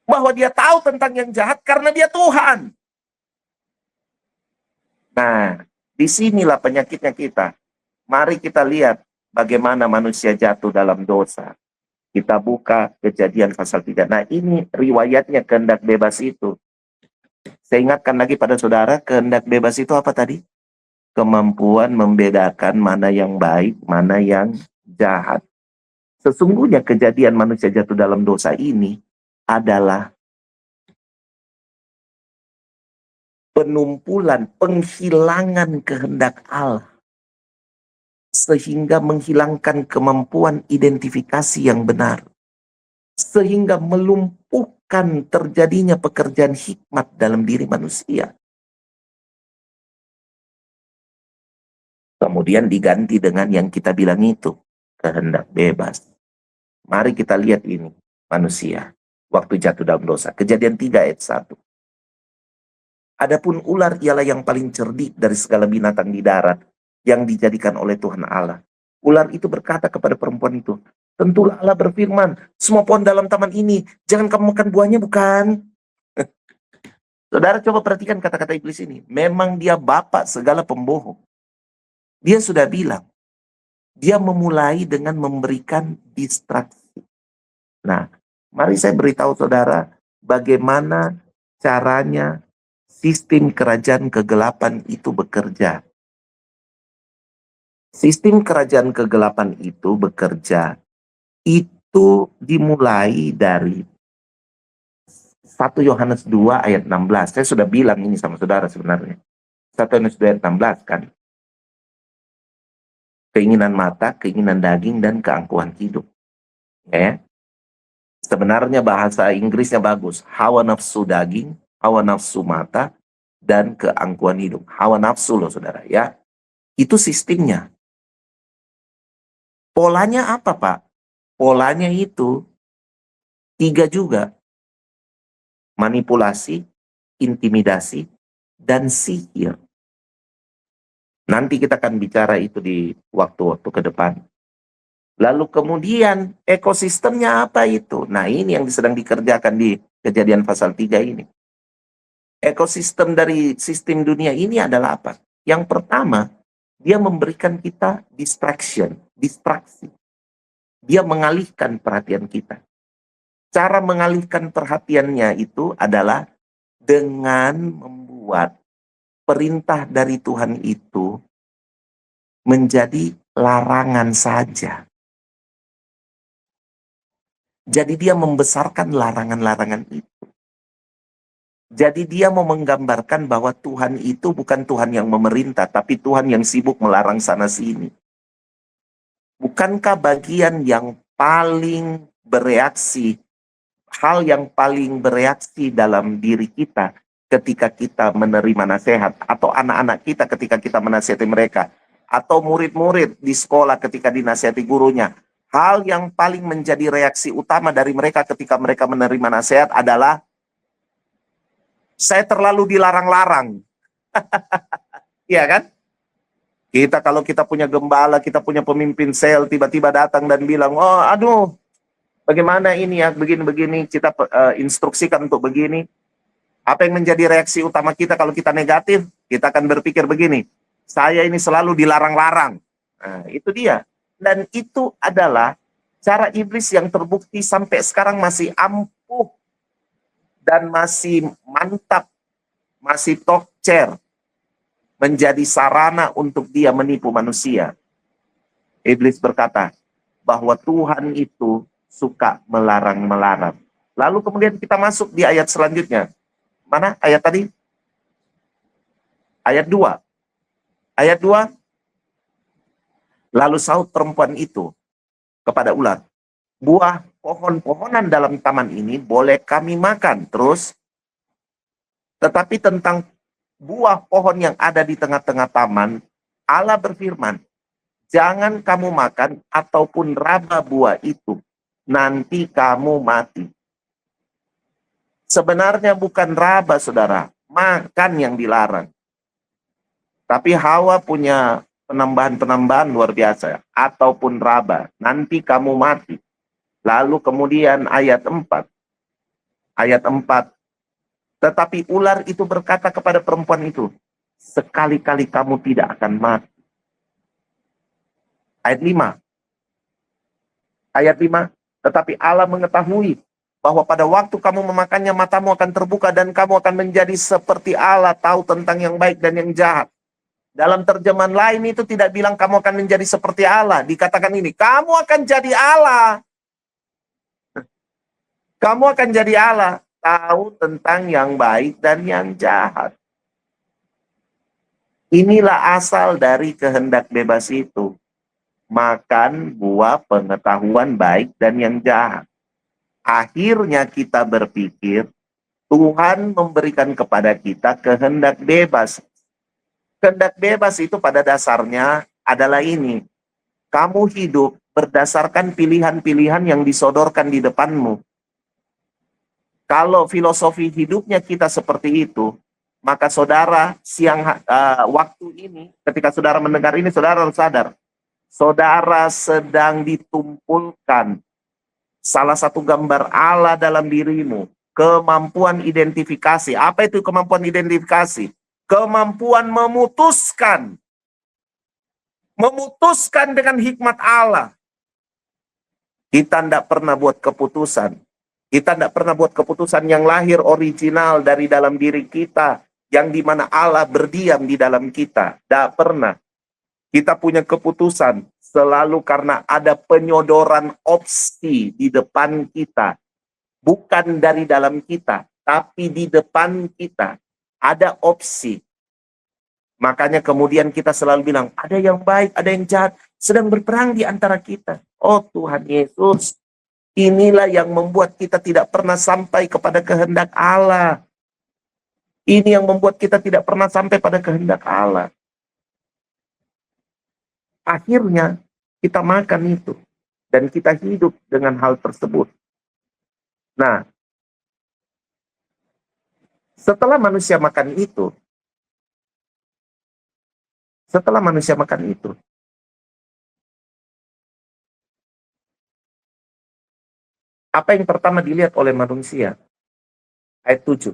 S1: Bahwa dia tahu tentang yang jahat karena dia Tuhan. Nah, disinilah penyakitnya kita. Mari kita lihat bagaimana manusia jatuh dalam dosa. Kita buka Kejadian pasal 3. Nah, ini riwayatnya kehendak bebas itu. Saya ingatkan lagi pada saudara, kehendak bebas itu apa tadi? Kemampuan membedakan mana yang baik, mana yang jahat. Sesungguhnya kejadian manusia jatuh dalam dosa ini adalah penumpulan, penghilangan kehendak Allah. Sehingga menghilangkan kemampuan identifikasi yang benar. Sehingga melumpuhkan terjadinya pekerjaan hikmat dalam diri manusia. Kemudian diganti dengan yang kita bilang itu, kehendak bebas. Mari kita lihat ini, manusia, waktu jatuh dalam dosa. Kejadian 3 ayat 1. Adapun ular ialah yang paling cerdik dari segala binatang di darat yang dijadikan oleh Tuhan Allah. Ular itu berkata kepada perempuan itu, tentulah Allah berfirman, semua pohon dalam taman ini, jangan kamu makan buahnya, bukan? Saudara coba perhatikan kata-kata iblis ini. Memang dia bapak segala pembohong. Dia sudah bilang, dia memulai dengan memberikan distraksi. Nah, mari saya beritahu saudara, bagaimana caranya sistem kerajaan kegelapan itu bekerja. Sistem kerajaan kegelapan itu bekerja, itu dimulai dari 1 Yohanes 2 ayat 16. Saya sudah bilang ini sama saudara sebenarnya. 1 Yohanes 2 ayat 16 kan. Keinginan mata, keinginan daging, dan keangkuhan hidup. Ya. Sebenarnya bahasa Inggrisnya bagus. Hawa nafsu daging, hawa nafsu mata, dan keangkuhan hidup. Hawa nafsu loh saudara ya. Itu sistemnya. Polanya apa Pak? Polanya itu 3 juga. Manipulasi, intimidasi, dan sihir. Nanti kita akan bicara itu di waktu-waktu ke depan. Lalu kemudian ekosistemnya apa itu? Nah ini yang sedang dikerjakan di Kejadian pasal 3 ini. Ekosistem dari sistem dunia ini adalah apa? Yang pertama, dia memberikan kita distraksi. Dia mengalihkan perhatian kita. Cara mengalihkan perhatiannya itu adalah dengan membuat perintah dari Tuhan itu menjadi larangan saja. Jadi dia membesarkan larangan-larangan itu. Jadi dia mau menggambarkan bahwa Tuhan itu bukan Tuhan yang memerintah, tapi Tuhan yang sibuk melarang sana-sini. Bukankah bagian yang paling bereaksi, hal yang paling bereaksi dalam diri kita ketika kita menerima nasihat, atau anak-anak kita ketika kita menasihati mereka, atau murid-murid di sekolah ketika dinasihati gurunya, hal yang paling menjadi reaksi utama dari mereka ketika mereka menerima nasihat adalah, saya terlalu dilarang-larang. Iya kan? Kalau kita punya gembala, kita punya pemimpin sel, tiba-tiba datang dan bilang, oh aduh, bagaimana ini ya, begini-begini, kita instruksikan untuk begini. Apa yang menjadi reaksi utama kita kalau kita negatif? Kita akan berpikir begini, saya ini selalu dilarang-larang. Nah, itu dia. Dan itu adalah cara iblis yang terbukti sampai sekarang masih ampuh dan masih mantap, masih tokcer, menjadi sarana untuk dia menipu manusia. Iblis berkata bahwa Tuhan itu suka melarang-melarang. Lalu kemudian kita masuk di ayat selanjutnya. Mana ayat tadi? Ayat 2. Ayat 2. Lalu sahut perempuan itu kepada ular, buah pohon-pohonan dalam taman ini boleh kami makan. Terus, tetapi tentang buah pohon yang ada di tengah-tengah taman, Allah berfirman, jangan kamu makan ataupun raba buah itu, nanti kamu mati. Sebenarnya bukan raba, saudara, makan yang dilarang. Tapi Hawa punya penambahan-penambahan luar biasa, ataupun raba, nanti kamu mati. Lalu kemudian ayat 4. Ayat 4. Tetapi ular itu berkata kepada perempuan itu, sekali-kali kamu tidak akan mati. Ayat 5. Ayat 5, tetapi Allah mengetahui bahwa pada waktu kamu memakannya matamu akan terbuka dan kamu akan menjadi seperti Allah, tahu tentang yang baik dan yang jahat. Dalam terjemahan lain itu tidak bilang kamu akan menjadi seperti Allah. Dikatakan ini, kamu akan jadi Allah. Kamu akan jadi Allah, tahu tentang yang baik dan yang jahat. Inilah asal dari kehendak bebas itu. Makan buah pengetahuan baik dan yang jahat. Akhirnya kita berpikir, Tuhan memberikan kepada kita kehendak bebas. Kehendak bebas itu pada dasarnya adalah ini. Kamu hidup berdasarkan pilihan-pilihan yang disodorkan di depanmu. Kalau filosofi hidupnya kita seperti itu, maka saudara waktu ini, ketika saudara mendengar ini, saudara harus sadar. Saudara sedang ditumpulkan salah satu gambar Allah dalam dirimu. Kemampuan identifikasi. Apa itu kemampuan identifikasi? Kemampuan memutuskan. Memutuskan dengan hikmat Allah. Kita tidak pernah buat keputusan. Kita tidak pernah buat keputusan yang lahir original dari dalam diri kita. Yang dimana Allah berdiam di dalam kita. Tidak pernah. Kita punya keputusan selalu karena ada penyodoran opsi di depan kita. Bukan dari dalam kita, tapi di depan kita. Ada opsi. Makanya kemudian kita selalu bilang, ada yang baik, ada yang jahat. Sedang berperang di antara kita. Oh Tuhan Yesus, inilah yang membuat kita tidak pernah sampai kepada kehendak Allah. Ini yang membuat kita tidak pernah sampai pada kehendak Allah. Akhirnya kita makan itu. Dan kita hidup dengan hal tersebut. Nah, setelah manusia makan itu, apa yang pertama dilihat oleh manusia? Ayat 7.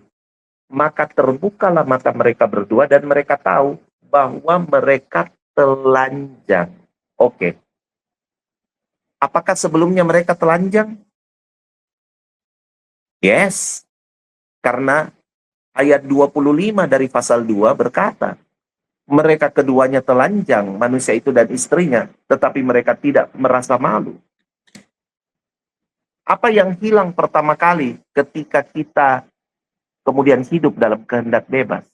S1: Maka terbukalah mata mereka berdua dan mereka tahu bahwa mereka telanjang. Oke. Apakah sebelumnya mereka telanjang? Yes. Karena ayat 25 dari pasal 2 berkata, mereka keduanya telanjang, manusia itu dan istrinya, tetapi mereka tidak merasa malu. Apa yang hilang pertama kali ketika kita kemudian hidup dalam kehendak bebas?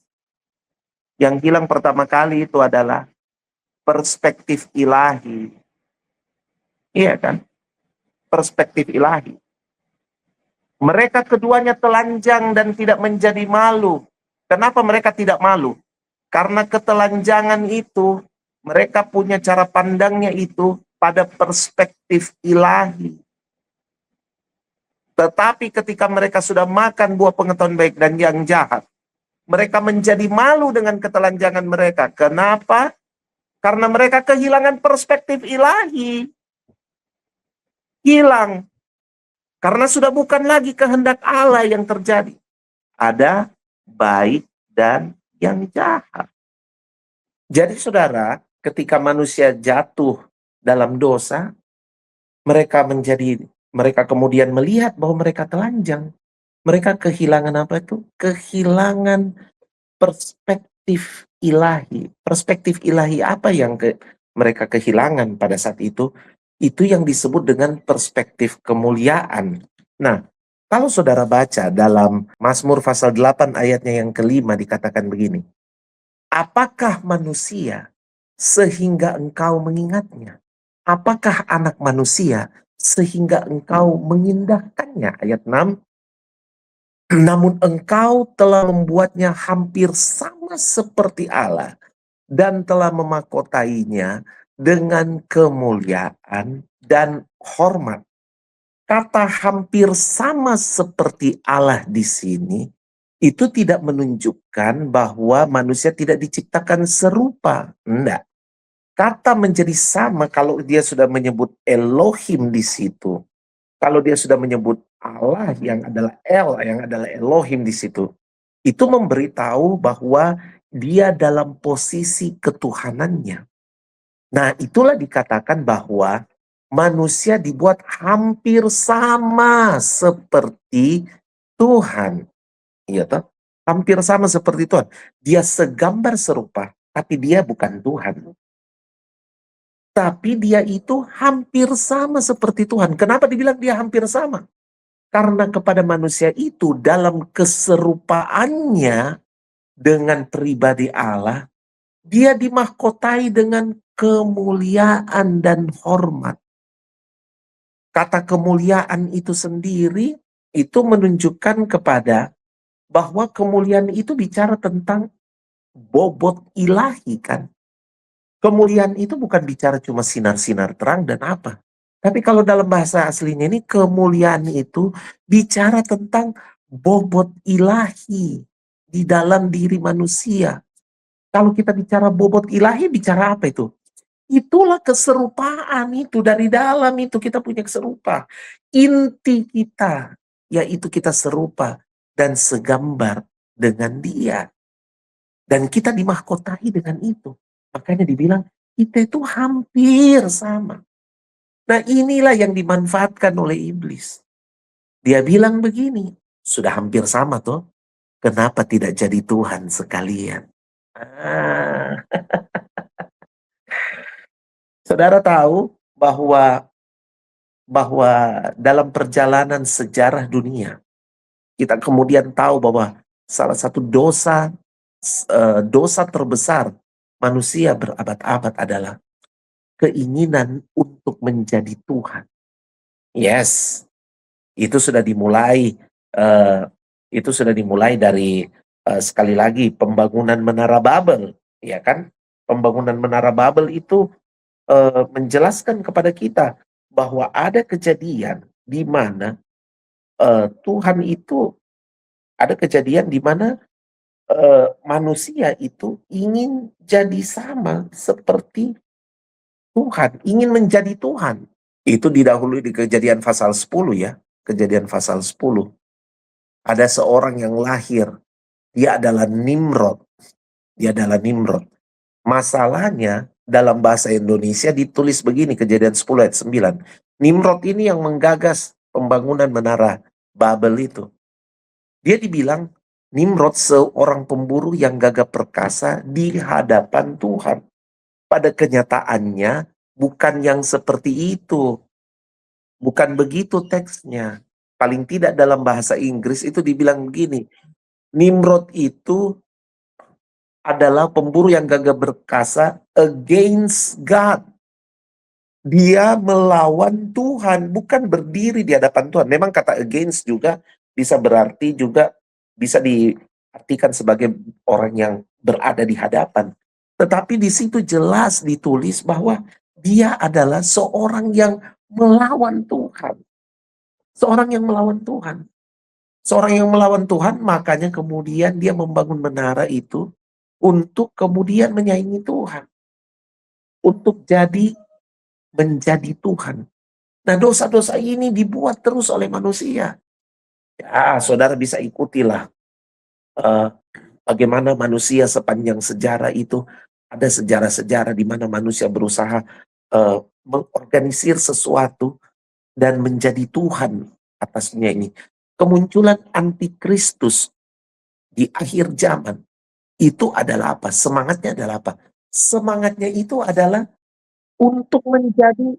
S1: Yang hilang pertama kali itu adalah perspektif ilahi. Iya kan? Perspektif ilahi. Mereka keduanya telanjang dan tidak menjadi malu. Kenapa mereka tidak malu? Karena ketelanjangan itu, mereka punya cara pandangnya itu pada perspektif ilahi. Tetapi ketika mereka sudah makan buah pengetahuan baik dan yang jahat, mereka menjadi malu dengan ketelanjangan mereka. Kenapa? Karena mereka kehilangan perspektif ilahi. Hilang. Karena sudah bukan lagi kehendak Allah yang terjadi. Ada baik dan yang jahat. Jadi saudara, ketika manusia jatuh dalam dosa, mereka kemudian melihat bahwa mereka telanjang. Mereka kehilangan apa itu? Kehilangan perspektif ilahi. Perspektif ilahi apa yang mereka kehilangan pada saat itu? Itu yang disebut dengan perspektif kemuliaan. Nah, kalau saudara baca dalam Mazmur pasal 8 ayatnya yang kelima dikatakan begini. Apakah manusia sehingga engkau mengingatnya? Apakah anak manusia sehingga engkau mengindahkannya? Ayat 6. Namun engkau telah membuatnya hampir sama seperti Allah dan telah memahkotainya dengan kemuliaan dan hormat. Kata hampir sama seperti Allah di sini itu tidak menunjukkan bahwa manusia tidak diciptakan serupa. Enggak. Kata menjadi sama kalau dia sudah menyebut Elohim di situ. Kalau dia sudah menyebut Allah yang adalah yang adalah Elohim di situ. Itu memberitahu bahwa dia dalam posisi ketuhanannya. Nah, itulah dikatakan bahwa manusia dibuat hampir sama seperti Tuhan. Iya toh? Hampir sama seperti Tuhan. Dia segambar serupa, tapi dia bukan Tuhan. Tapi dia itu hampir sama seperti Tuhan. Kenapa dibilang dia hampir sama? Karena kepada manusia itu dalam keserupaannya dengan pribadi Allah, dia dimahkotai dengan kemuliaan dan hormat. Kata kemuliaan itu sendiri itu menunjukkan kepada bahwa kemuliaan itu bicara tentang bobot ilahi kan. Kemuliaan itu bukan bicara cuma sinar-sinar terang dan apa. Tapi kalau dalam bahasa aslinya ini kemuliaan itu bicara tentang bobot ilahi di dalam diri manusia. Kalau kita bicara bobot ilahi bicara apa itu? Itulah keserupaan itu, dari dalam itu kita punya keserupa. Inti kita, yaitu kita serupa dan segambar dengan dia. Dan kita dimahkotai dengan itu. Makanya dibilang, kita itu hampir sama. Nah inilah yang dimanfaatkan oleh iblis. Dia bilang begini, sudah hampir sama toh, kenapa tidak jadi Tuhan sekalian? Ah, saudara tahu bahwa dalam perjalanan sejarah dunia, kita kemudian tahu bahwa salah satu dosa terbesar manusia berabad-abad adalah keinginan untuk menjadi Tuhan. Yes, itu sudah dimulai eh, dari sekali lagi pembangunan Menara Babel, ya kan? Pembangunan Menara Babel itu menjelaskan kepada kita bahwa ada kejadian di mana Tuhan itu ada kejadian di mana manusia itu ingin jadi sama seperti Tuhan, ingin menjadi Tuhan. Itu didahului di Kejadian pasal 10 ya. Kejadian pasal 10. Ada seorang yang lahir, dia adalah Nimrod. Dia adalah Nimrod. Masalahnya dalam bahasa Indonesia ditulis begini, Kejadian 10 ayat 9. Nimrod ini yang menggagas pembangunan menara Babel itu. Dia dibilang Nimrod seorang pemburu yang gagah perkasa di hadapan Tuhan. Pada kenyataannya bukan yang seperti itu. Bukan begitu teksnya. Paling tidak dalam bahasa Inggris itu dibilang begini. Nimrod itu adalah pemburu yang gagah perkasa against God. Dia melawan Tuhan, bukan berdiri di hadapan Tuhan. Memang kata against juga bisa berarti juga bisa diartikan sebagai orang yang berada di hadapan. Tetapi di situ jelas ditulis bahwa dia adalah seorang yang melawan Tuhan. Seorang yang melawan Tuhan. Seorang yang melawan Tuhan, makanya kemudian dia membangun menara itu untuk kemudian menyaingi Tuhan. Untuk menjadi Tuhan. Nah, dosa-dosa ini dibuat terus oleh manusia. Ya, saudara bisa ikutilah bagaimana manusia sepanjang sejarah itu. Ada sejarah-sejarah di mana manusia berusaha mengorganisir sesuatu dan menjadi Tuhan atasnya ini. Kemunculan antikristus di akhir zaman itu adalah apa? Semangatnya adalah apa? Semangatnya itu adalah untuk menjadi,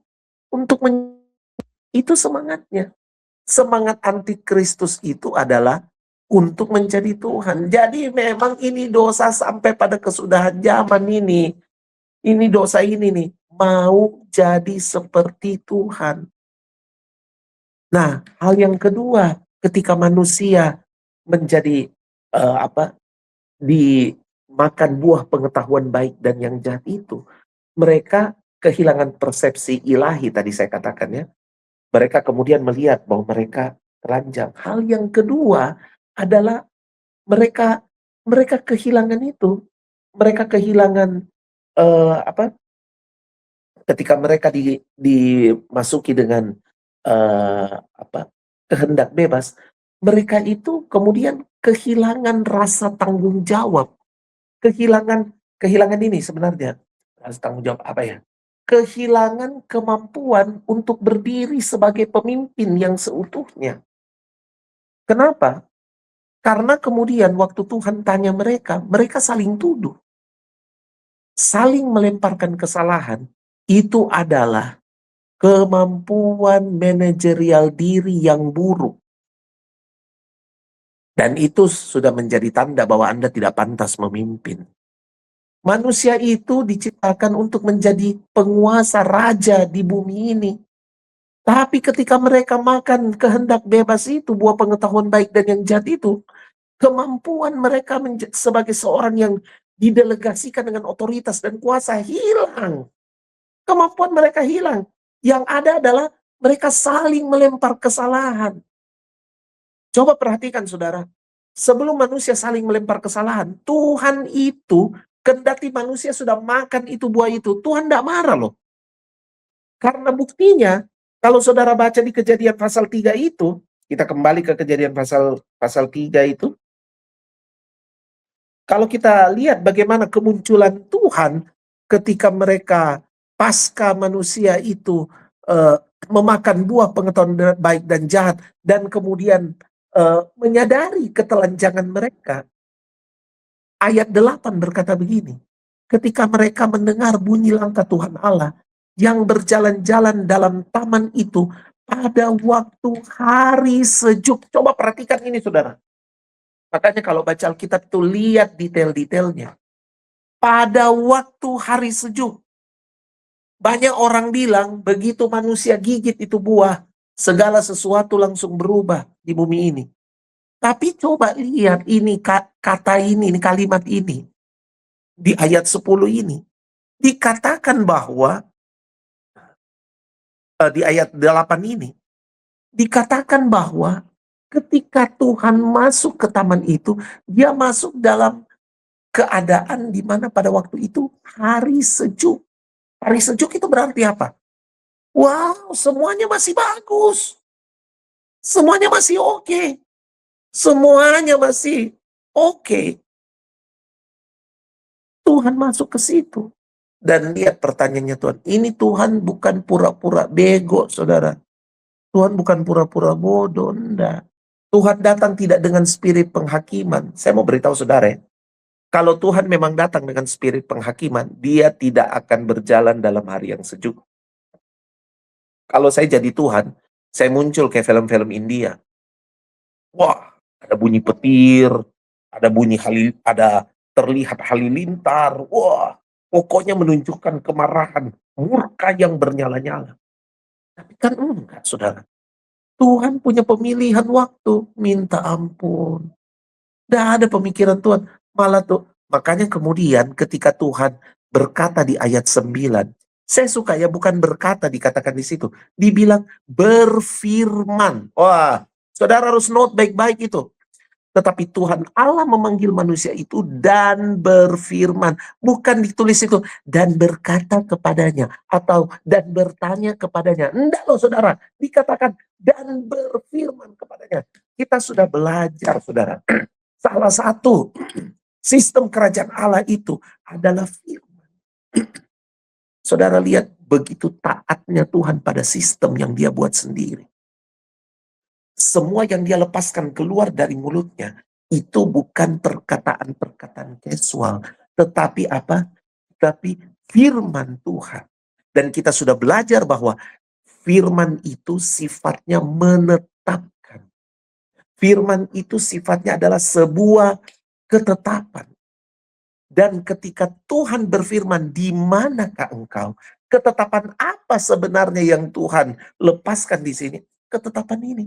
S1: itu semangatnya. Semangat antikristus itu adalah untuk menjadi Tuhan. Jadi memang ini dosa sampai pada kesudahan zaman ini. Ini dosa ini nih, mau jadi seperti Tuhan. Nah, hal yang kedua, ketika manusia menjadi dimakan buah pengetahuan baik dan yang jahat itu, mereka kehilangan persepsi ilahi tadi saya katakan ya. Mereka kemudian melihat bahwa mereka telanjang. Hal yang kedua adalah mereka kehilangan itu. Mereka kehilangan ketika mereka dimasuki dengan kehendak bebas, mereka itu kemudian kehilangan rasa tanggung jawab. Kehilangan ini sebenarnya. Rasa tanggung jawab apa ya? kehilangan kemampuan untuk berdiri sebagai pemimpin yang seutuhnya. Kenapa? Karena kemudian waktu Tuhan tanya mereka, mereka saling tuduh. Saling melemparkan kesalahan, itu adalah kemampuan manajerial diri yang buruk. Dan itu sudah menjadi tanda bahwa Anda tidak pantas memimpin. Manusia itu diciptakan untuk menjadi penguasa raja di bumi ini. Tapi ketika mereka makan kehendak bebas itu, buah pengetahuan baik dan yang jahat itu, kemampuan mereka sebagai seorang yang didelegasikan dengan otoritas dan kuasa hilang. Kemampuan mereka hilang. Yang ada adalah mereka saling melempar kesalahan. Coba perhatikan saudara. Sebelum manusia saling melempar kesalahan, Tuhan itu, kendati manusia sudah makan itu buah itu, Tuhan tidak marah loh. Karena buktinya, kalau saudara baca di Kejadian pasal 3 itu, kita kembali ke Kejadian pasal 3 itu, kalau kita lihat bagaimana kemunculan Tuhan ketika mereka pasca manusia itu memakan buah pengetahuan baik dan jahat, dan kemudian menyadari ketelanjangan mereka. Ayat 8 berkata begini, ketika mereka mendengar bunyi langkah Tuhan Allah yang berjalan-jalan dalam taman itu pada waktu hari sejuk. Coba perhatikan ini saudara. Makanya kalau baca Alkitab itu lihat detail-detailnya. Pada waktu hari sejuk. Banyak orang bilang begitu manusia gigit itu buah, segala sesuatu langsung berubah di bumi ini. Tapi coba lihat ini kata ini, kalimat ini. Di ayat 10 ini. Dikatakan bahwa, di ayat 8 ini. Dikatakan bahwa ketika Tuhan masuk ke taman itu, dia masuk dalam keadaan di mana pada waktu itu hari sejuk. Hari sejuk itu berarti apa? Wow, semuanya masih bagus. Semuanya masih oke. Semuanya masih oke. Tuhan masuk ke situ. Dan lihat pertanyaannya Tuhan. Ini Tuhan bukan pura-pura bego, saudara. Tuhan bukan pura-pura bodoh, enggak. Tuhan datang tidak dengan spirit penghakiman. Saya mau beritahu saudara ya. Kalau Tuhan memang datang dengan spirit penghakiman, dia tidak akan berjalan dalam hari yang sejuk. Kalau saya jadi Tuhan, saya muncul kayak film-film India. Wah, ada bunyi petir, ada bunyi ada terlihat halilintar. Wah, pokoknya menunjukkan kemarahan, murka yang bernyala-nyala. Tapi kan enggak, saudara. Tuhan punya pemilihan waktu, minta ampun. Tidak ada pemikiran Tuhan. Malah tuh, makanya kemudian ketika Tuhan berkata di ayat 9, saya suka ya, bukan berkata dikatakan di situ. Dibilang berfirman. Wah, saudara harus note baik-baik itu. Tetapi Tuhan Allah memanggil manusia itu dan berfirman. Bukan ditulis itu, dan berkata kepadanya. Atau dan bertanya kepadanya. Enggak loh saudara, dikatakan dan berfirman kepadanya. Kita sudah belajar saudara. Salah satu sistem kerajaan Allah itu adalah firman. Saudara lihat begitu taatnya Tuhan pada sistem yang dia buat sendiri. Semua yang dia lepaskan keluar dari mulutnya, itu bukan perkataan-perkataan casual. Tetapi apa? Tetapi firman Tuhan. Dan kita sudah belajar bahwa firman itu sifatnya menetapkan. Firman itu sifatnya adalah sebuah ketetapan. Dan ketika Tuhan berfirman, di manakah engkau? Ketetapan apa sebenarnya yang Tuhan lepaskan di sini? Ketetapan ini.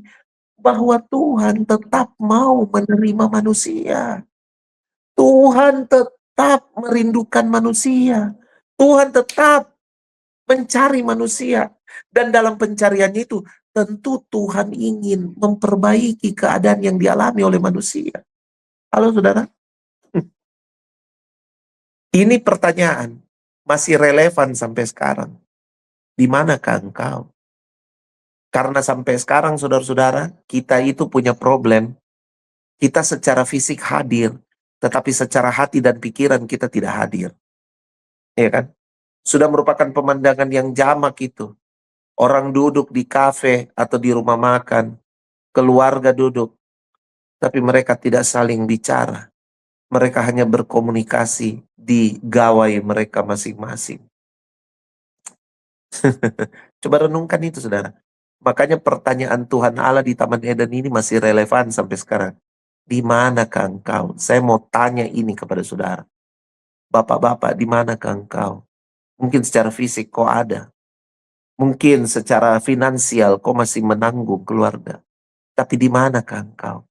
S1: Bahwa Tuhan tetap mau menerima manusia. Tuhan tetap merindukan manusia. Tuhan tetap mencari manusia. Dan dalam pencariannya itu, tentu Tuhan ingin memperbaiki keadaan yang dialami oleh manusia. Halo saudara? Ini pertanyaan masih relevan sampai sekarang. Di manakah engkau? Karena sampai sekarang saudara-saudara, kita itu punya problem. Kita secara fisik hadir, tetapi secara hati dan pikiran kita tidak hadir. Ya kan? Sudah merupakan pemandangan yang jamak itu. Orang duduk di kafe atau di rumah makan, keluarga duduk, tapi mereka tidak saling bicara. Mereka hanya berkomunikasi di gawai mereka masing-masing. Coba renungkan itu, saudara. Makanya pertanyaan Tuhan Allah di Taman Eden ini masih relevan sampai sekarang. Di manakah engkau? Saya mau tanya ini kepada saudara. Bapak-bapak, di manakah engkau? Mungkin secara fisik kau ada. Mungkin secara finansial kau masih menanggung keluarga. Tapi di manakah engkau?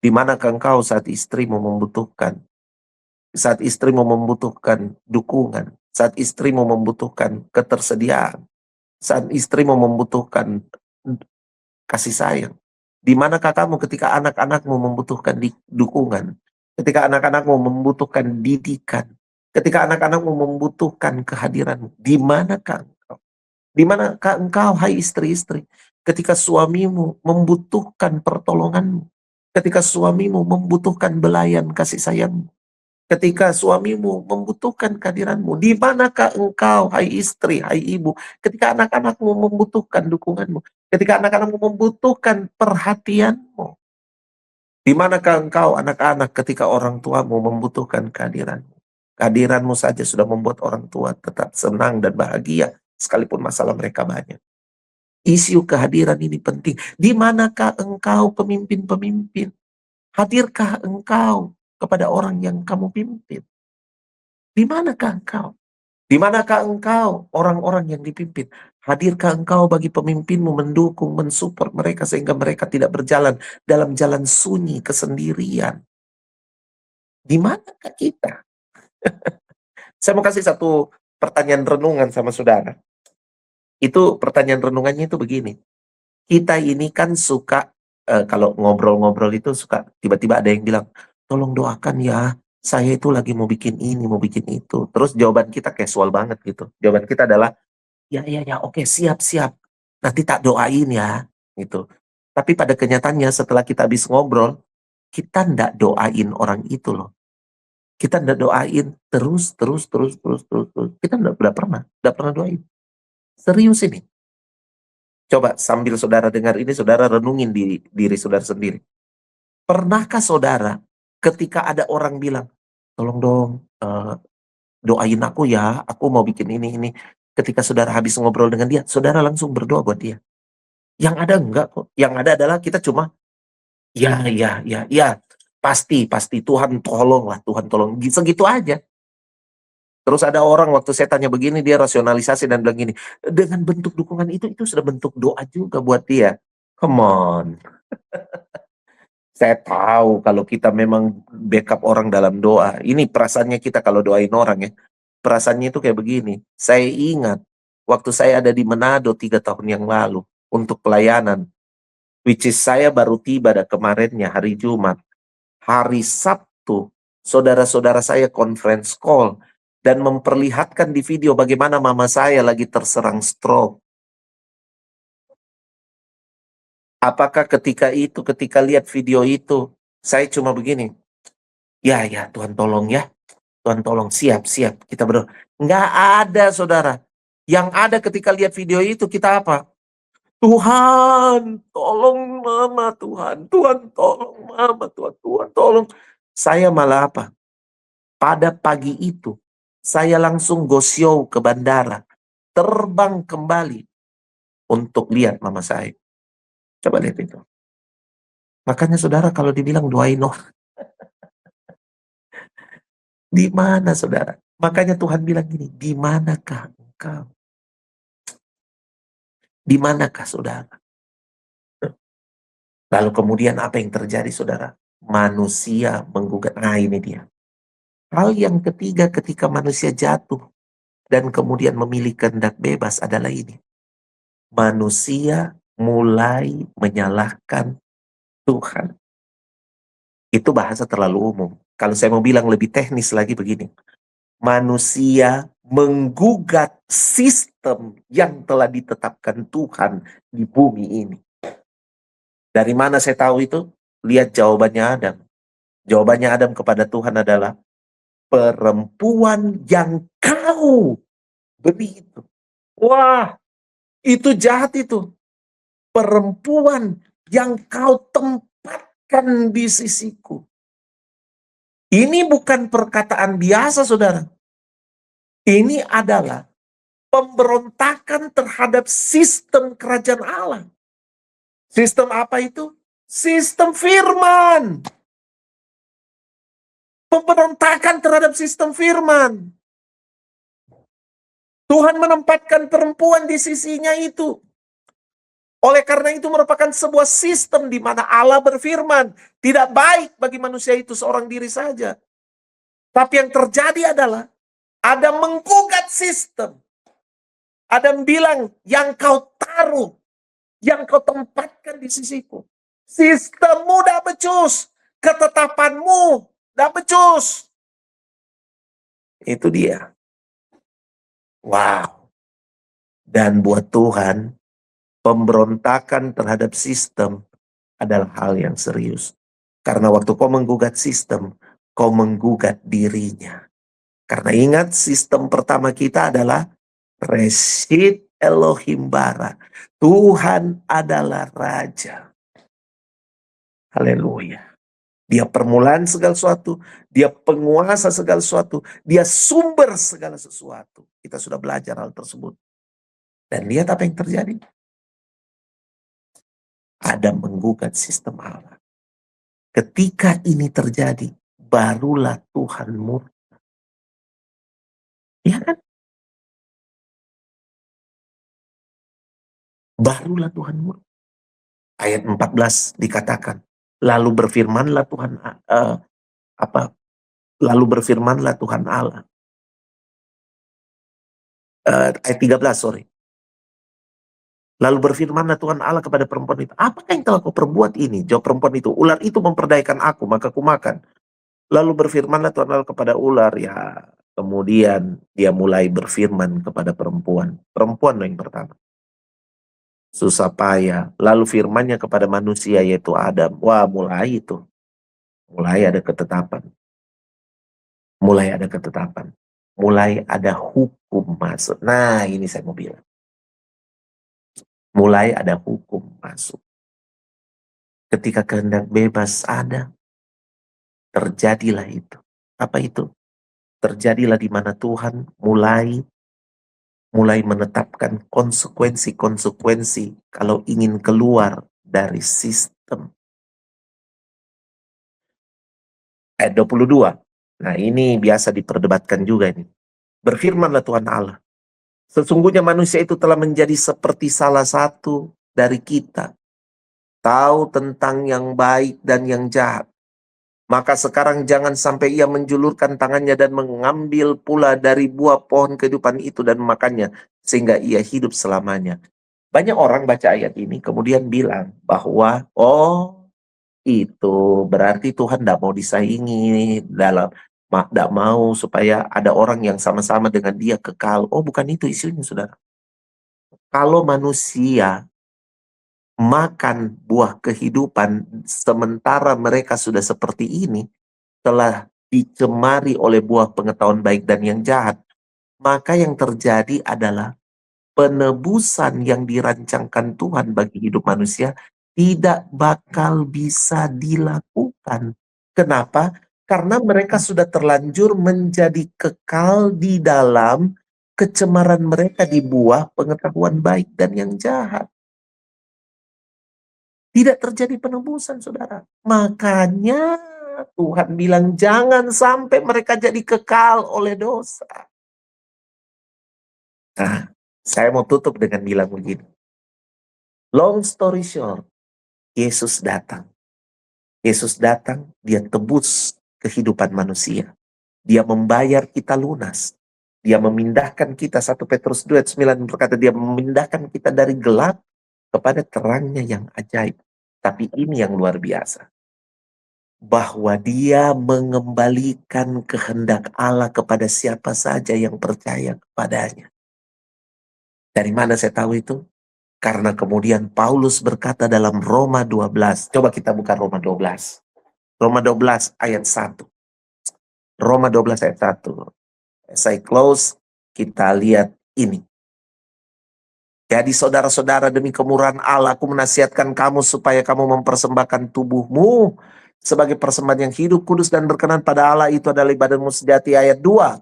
S1: Di manakah engkau saat istrimu membutuhkan? Saat istrimu membutuhkan dukungan. Saat istrimu membutuhkan ketersediaan. Saat istrimu membutuhkan kasih sayang. Di manakah kamu ketika anak-anakmu membutuhkan dukungan? Ketika anak-anakmu membutuhkan didikan? Ketika anak-anakmu membutuhkan kehadiranmu? Di manakah engkau? Di manakah engkau, hai istri-istri? Ketika suamimu membutuhkan pertolonganmu? Ketika suamimu membutuhkan belayan kasih sayangmu? Ketika suamimu membutuhkan kehadiranmu, di manakah engkau, hai istri, hai ibu, ketika anak-anakmu membutuhkan dukunganmu, ketika anak-anakmu membutuhkan perhatianmu, di manakah engkau, anak-anak, ketika orang tuamu membutuhkan kehadiranmu? Kehadiranmu saja sudah membuat orang tua tetap senang dan bahagia, sekalipun masalah mereka banyak. Isu kehadiran ini penting. Di manakah engkau, pemimpin-pemimpin? Hadirkah engkau kepada orang yang kamu pimpin? Di manakah engkau? Di manakah engkau, orang-orang yang dipimpin? Hadirkah engkau bagi pemimpinmu, mendukung, mensupport mereka sehingga mereka tidak berjalan dalam jalan sunyi kesendirian? Di manakah kita? Saya mau kasih satu pertanyaan renungan sama saudara. Itu pertanyaan renungannya itu begini. Kita ini kan suka, kalau ngobrol-ngobrol itu suka tiba-tiba ada yang bilang, tolong doakan ya, saya itu lagi mau bikin ini, mau bikin itu. Terus jawaban kita casual banget gitu. Jawaban kita adalah, ya, ya, ya, oke, siap, siap. Nanti tak doain ya, gitu. Tapi pada kenyataannya setelah kita habis ngobrol, kita ndak doain orang itu loh. Kita ndak doain terus, terus, terus, terus, terus, terus. Kita ndak pernah doain. Serius ini. Coba sambil saudara dengar ini, saudara renungin diri saudara sendiri. Pernahkah saudara ketika ada orang bilang, tolong dong, doain aku ya, aku mau bikin ini. Ketika saudara habis ngobrol dengan dia, saudara langsung berdoa buat dia. Yang ada enggak kok. Yang ada adalah kita cuma, ya, ya, ya, ya, pasti, pasti, Tuhan tolong lah, Tuhan tolong. Segitu aja. Terus ada orang waktu saya tanya begini, dia rasionalisasi dan bilang gini, dengan bentuk dukungan itu sudah bentuk doa juga buat dia. Come on. Saya tahu kalau kita memang backup orang dalam doa. Ini perasaannya kita kalau doain orang ya. Perasaannya itu kayak begini. Saya ingat waktu saya ada di Manado 3 tahun yang lalu untuk pelayanan. Which is saya baru tiba kemarinnya hari Jumat. Hari Sabtu, saudara-saudara saya conference call dan memperlihatkan di video bagaimana mama saya lagi terserang stroke. Apakah ketika lihat video itu, saya cuma begini, ya, ya, Tuhan tolong ya, Tuhan tolong, siap, siap, kita berdoa. Nggak ada, saudara. Yang ada ketika lihat video itu, kita apa? Tuhan, tolong mama, Tuhan. Tuhan, tolong mama, Tuhan. Tuhan, tolong. Saya malah apa? Pada pagi itu, saya langsung go show ke bandara. Terbang kembali untuk lihat mama saya. Coba lihat itu. Makanya saudara kalau dibilang doain orang, di mana saudara? Makanya Tuhan bilang gini, di manakah engkau? Di manakah saudara? Lalu kemudian apa yang terjadi saudara? Manusia menggugat. Nah ini dia. Hal yang ketiga ketika manusia jatuh dan kemudian memilih kehendak bebas adalah ini. Manusia mulai menyalahkan Tuhan. Itu bahasa terlalu umum. Kalau saya mau bilang lebih teknis lagi begini. Manusia menggugat sistem yang telah ditetapkan Tuhan di bumi ini. Dari mana saya tahu itu? Lihat jawabannya Adam. Jawabannya Adam kepada Tuhan adalah, perempuan yang kau Begitu. Wah, itu jahat itu. Perempuan yang kau tempatkan di sisiku. Ini bukan perkataan biasa, saudara. Ini adalah pemberontakan terhadap sistem kerajaan Allah. Sistem apa itu? Sistem firman. Pemberontakan terhadap sistem firman. Tuhan menempatkan perempuan di sisinya itu. Oleh karena itu merupakan sebuah sistem di mana Allah berfirman, tidak baik bagi manusia itu seorang diri saja. Tapi yang terjadi adalah Adam menggugat sistem. Adam bilang, yang kau taruh, yang kau tempatkan di sisiku. Sistemmu dah becus, ketetapanmu dah becus. Itu dia. Wow. Dan buat Tuhan, pemberontakan terhadap sistem adalah hal yang serius. Karena waktu kau menggugat sistem, kau menggugat dirinya. Karena ingat, sistem pertama kita adalah Reshit Elohim bara. Tuhan adalah Raja. Haleluya. Dia permulaan segala sesuatu. Dia penguasa segala sesuatu. Dia sumber segala sesuatu. Kita sudah belajar hal tersebut. Dan lihat apa yang terjadi. Adam menggugat sistem Allah. Ketika ini terjadi, barulah Tuhan murka. Ya kan? Barulah Tuhan murka. Ayat 14 dikatakan, lalu berfirmanlah Tuhan lalu berfirmanlah Tuhan Allah. Ayat 13, sorry. Lalu berfirmanlah Tuhan Allah kepada perempuan itu, apakah yang telah kau perbuat ini? Jawab perempuan itu, ular itu memperdayakan aku, maka aku makan. Lalu berfirmanlah Tuhan Allah kepada ular, ya kemudian dia mulai berfirman kepada perempuan. Perempuan yang pertama. Susah payah. Lalu firmannya kepada manusia yaitu Adam. Wah, mulai itu. Mulai ada ketetapan. Mulai ada ketetapan. Mulai ada hukum masuk. Nah, ini saya mau bilang. Mulai ada hukum masuk. Ketika kehendak bebas ada, terjadilah itu. Apa itu? Terjadilah di mana Tuhan mulai menetapkan konsekuensi-konsekuensi kalau ingin keluar dari sistem. Ayat 22. Nah, ini biasa diperdebatkan juga ini. Berfirmanlah Tuhan Allah, sesungguhnya manusia itu telah menjadi seperti salah satu dari kita, tahu tentang yang baik dan yang jahat. Maka sekarang jangan sampai ia menjulurkan tangannya dan mengambil pula dari buah pohon kehidupan itu dan makannya, sehingga ia hidup selamanya. Banyak orang baca ayat ini kemudian bilang bahwa, oh itu berarti Tuhan tidak mau disaingi, tidak mau supaya ada orang yang sama-sama dengan dia kekal. Oh, bukan itu isunya, saudara. Kalau manusia makan buah kehidupan sementara mereka sudah seperti ini, telah dicemari oleh buah pengetahuan baik dan yang jahat, maka yang terjadi adalah penebusan yang dirancangkan Tuhan bagi hidup manusia tidak bakal bisa dilakukan. Kenapa? Karena mereka sudah terlanjur menjadi kekal di dalam kecemaran mereka di buah pengetahuan baik dan yang jahat. Tidak terjadi penebusan, saudara. Makanya Tuhan bilang jangan sampai mereka jadi kekal oleh dosa. Nah, saya mau tutup dengan bilang begini. Long story short, Yesus datang. Yesus datang, dia tebus kehidupan manusia. Dia membayar kita lunas. Dia memindahkan kita, 1 Petrus 2 ayat 9 berkata, dia memindahkan kita dari gelap kepada terangnya yang ajaib. Tapi ini yang luar biasa. Bahwa dia mengembalikan kehendak Allah kepada siapa saja yang percaya kepadanya. Dari mana saya tahu itu? Karena kemudian Paulus berkata dalam Roma 12. Coba kita buka Roma 12. Roma 12 ayat 1. Roma 12 ayat 1. Saya close, kita lihat ini. Jadi saudara-saudara, demi kemurahan Allah, aku menasihatkan kamu supaya kamu mempersembahkan tubuhmu sebagai persembahan yang hidup, kudus, dan berkenan pada Allah. Itu adalah ibadahmu sejati. Ayat 2.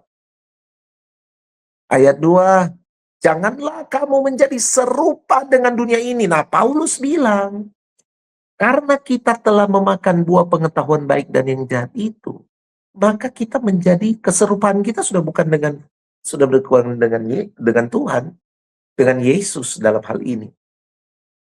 S1: Ayat 2. Janganlah kamu menjadi serupa dengan dunia ini. Nah, Paulus bilang, karena kita telah memakan buah pengetahuan baik dan yang jahat itu, maka kita menjadi, keserupaan kita sudah bukan dengan Tuhan, dengan Yesus dalam hal ini.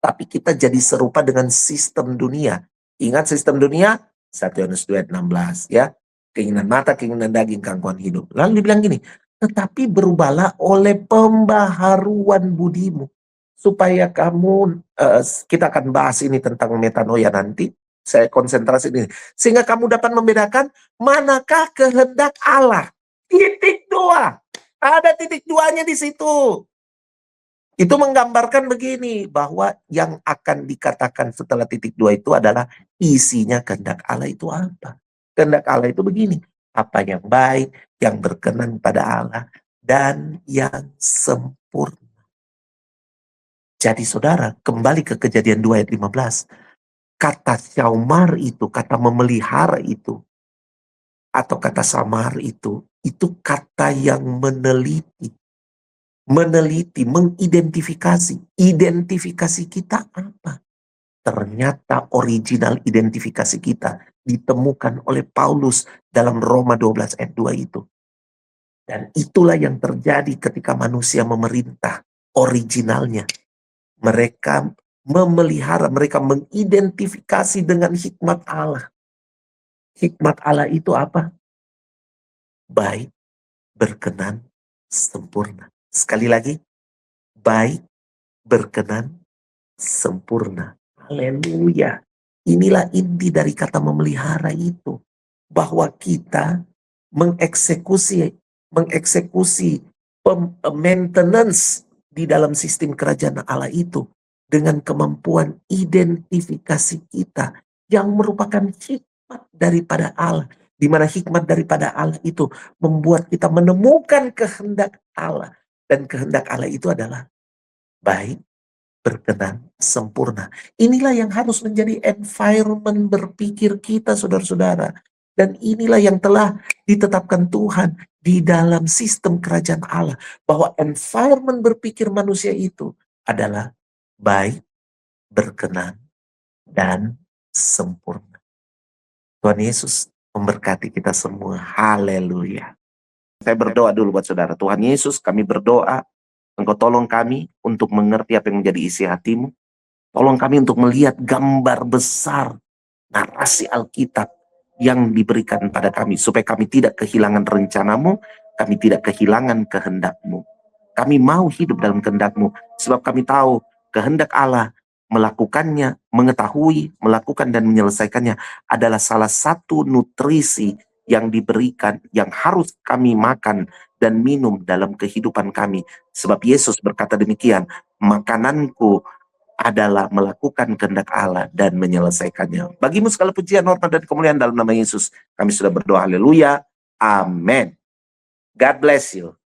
S1: Tapi kita jadi serupa dengan sistem dunia. Ingat sistem dunia? 1 Yohanes 2 ayat 16 ya. Keinginan mata, keinginan daging, gangguan hidup. Lalu dibilang gini, tetapi berubahlah oleh pembaharuan budimu. Supaya kamu, kita akan bahas ini tentang metanoia nanti. Saya konsentrasi ini. Sehingga kamu dapat membedakan manakah kehendak Allah. Titik 2. Ada titik 2-nya di situ. Itu menggambarkan begini, bahwa yang akan dikatakan setelah titik 2 itu adalah isinya kehendak Allah itu apa. Kehendak Allah itu begini, apa yang baik, yang berkenan pada Allah, dan yang sempurna. Jadi saudara, kembali ke Kejadian 2 ayat 15. Kata syaumar itu, kata memelihara itu, atau kata samar itu kata yang meneliti, mengidentifikasi. Identifikasi kita apa? Ternyata original identifikasi kita ditemukan oleh Paulus dalam Roma 12 ayat 2 itu. Dan itulah yang terjadi ketika manusia memerintah originalnya. Mereka memelihara, mereka mengidentifikasi dengan hikmat Allah. Hikmat Allah itu apa? Baik, berkenan, sempurna. Sekali lagi, baik, berkenan, sempurna. Haleluya. Inilah inti dari kata memelihara itu. Bahwa kita mengeksekusi maintenance di dalam sistem kerajaan Allah itu dengan kemampuan identifikasi kita yang merupakan hikmat daripada Allah. Di mana hikmat daripada Allah itu membuat kita menemukan kehendak Allah. Dan kehendak Allah itu adalah baik, berkenan, sempurna. Inilah yang harus menjadi environment berpikir kita, saudara-saudara. Dan inilah yang telah ditetapkan Tuhan di dalam sistem kerajaan Allah. Bahwa environment berpikir manusia itu adalah baik, berkenan, dan sempurna. Tuhan Yesus memberkati kita semua. Haleluya. Saya berdoa dulu buat saudara. Tuhan Yesus, kami berdoa, Engkau tolong kami untuk mengerti apa yang menjadi isi hatimu. Tolong kami untuk melihat gambar besar narasi Alkitab yang diberikan pada kami. Supaya kami tidak kehilangan rencanamu, kami tidak kehilangan kehendakmu. Kami mau hidup dalam kehendakmu. Sebab kami tahu kehendak Allah melakukannya, mengetahui, melakukan dan menyelesaikannya adalah salah satu nutrisi yang diberikan, yang harus kami makan dan minum dalam kehidupan kami. Sebab Yesus berkata demikian, makananku adalah melakukan kehendak Allah dan menyelesaikannya. Bagimu segala pujian, hormat, dan kemuliaan dalam nama Yesus. Kami sudah berdoa, haleluya, amin. God bless you.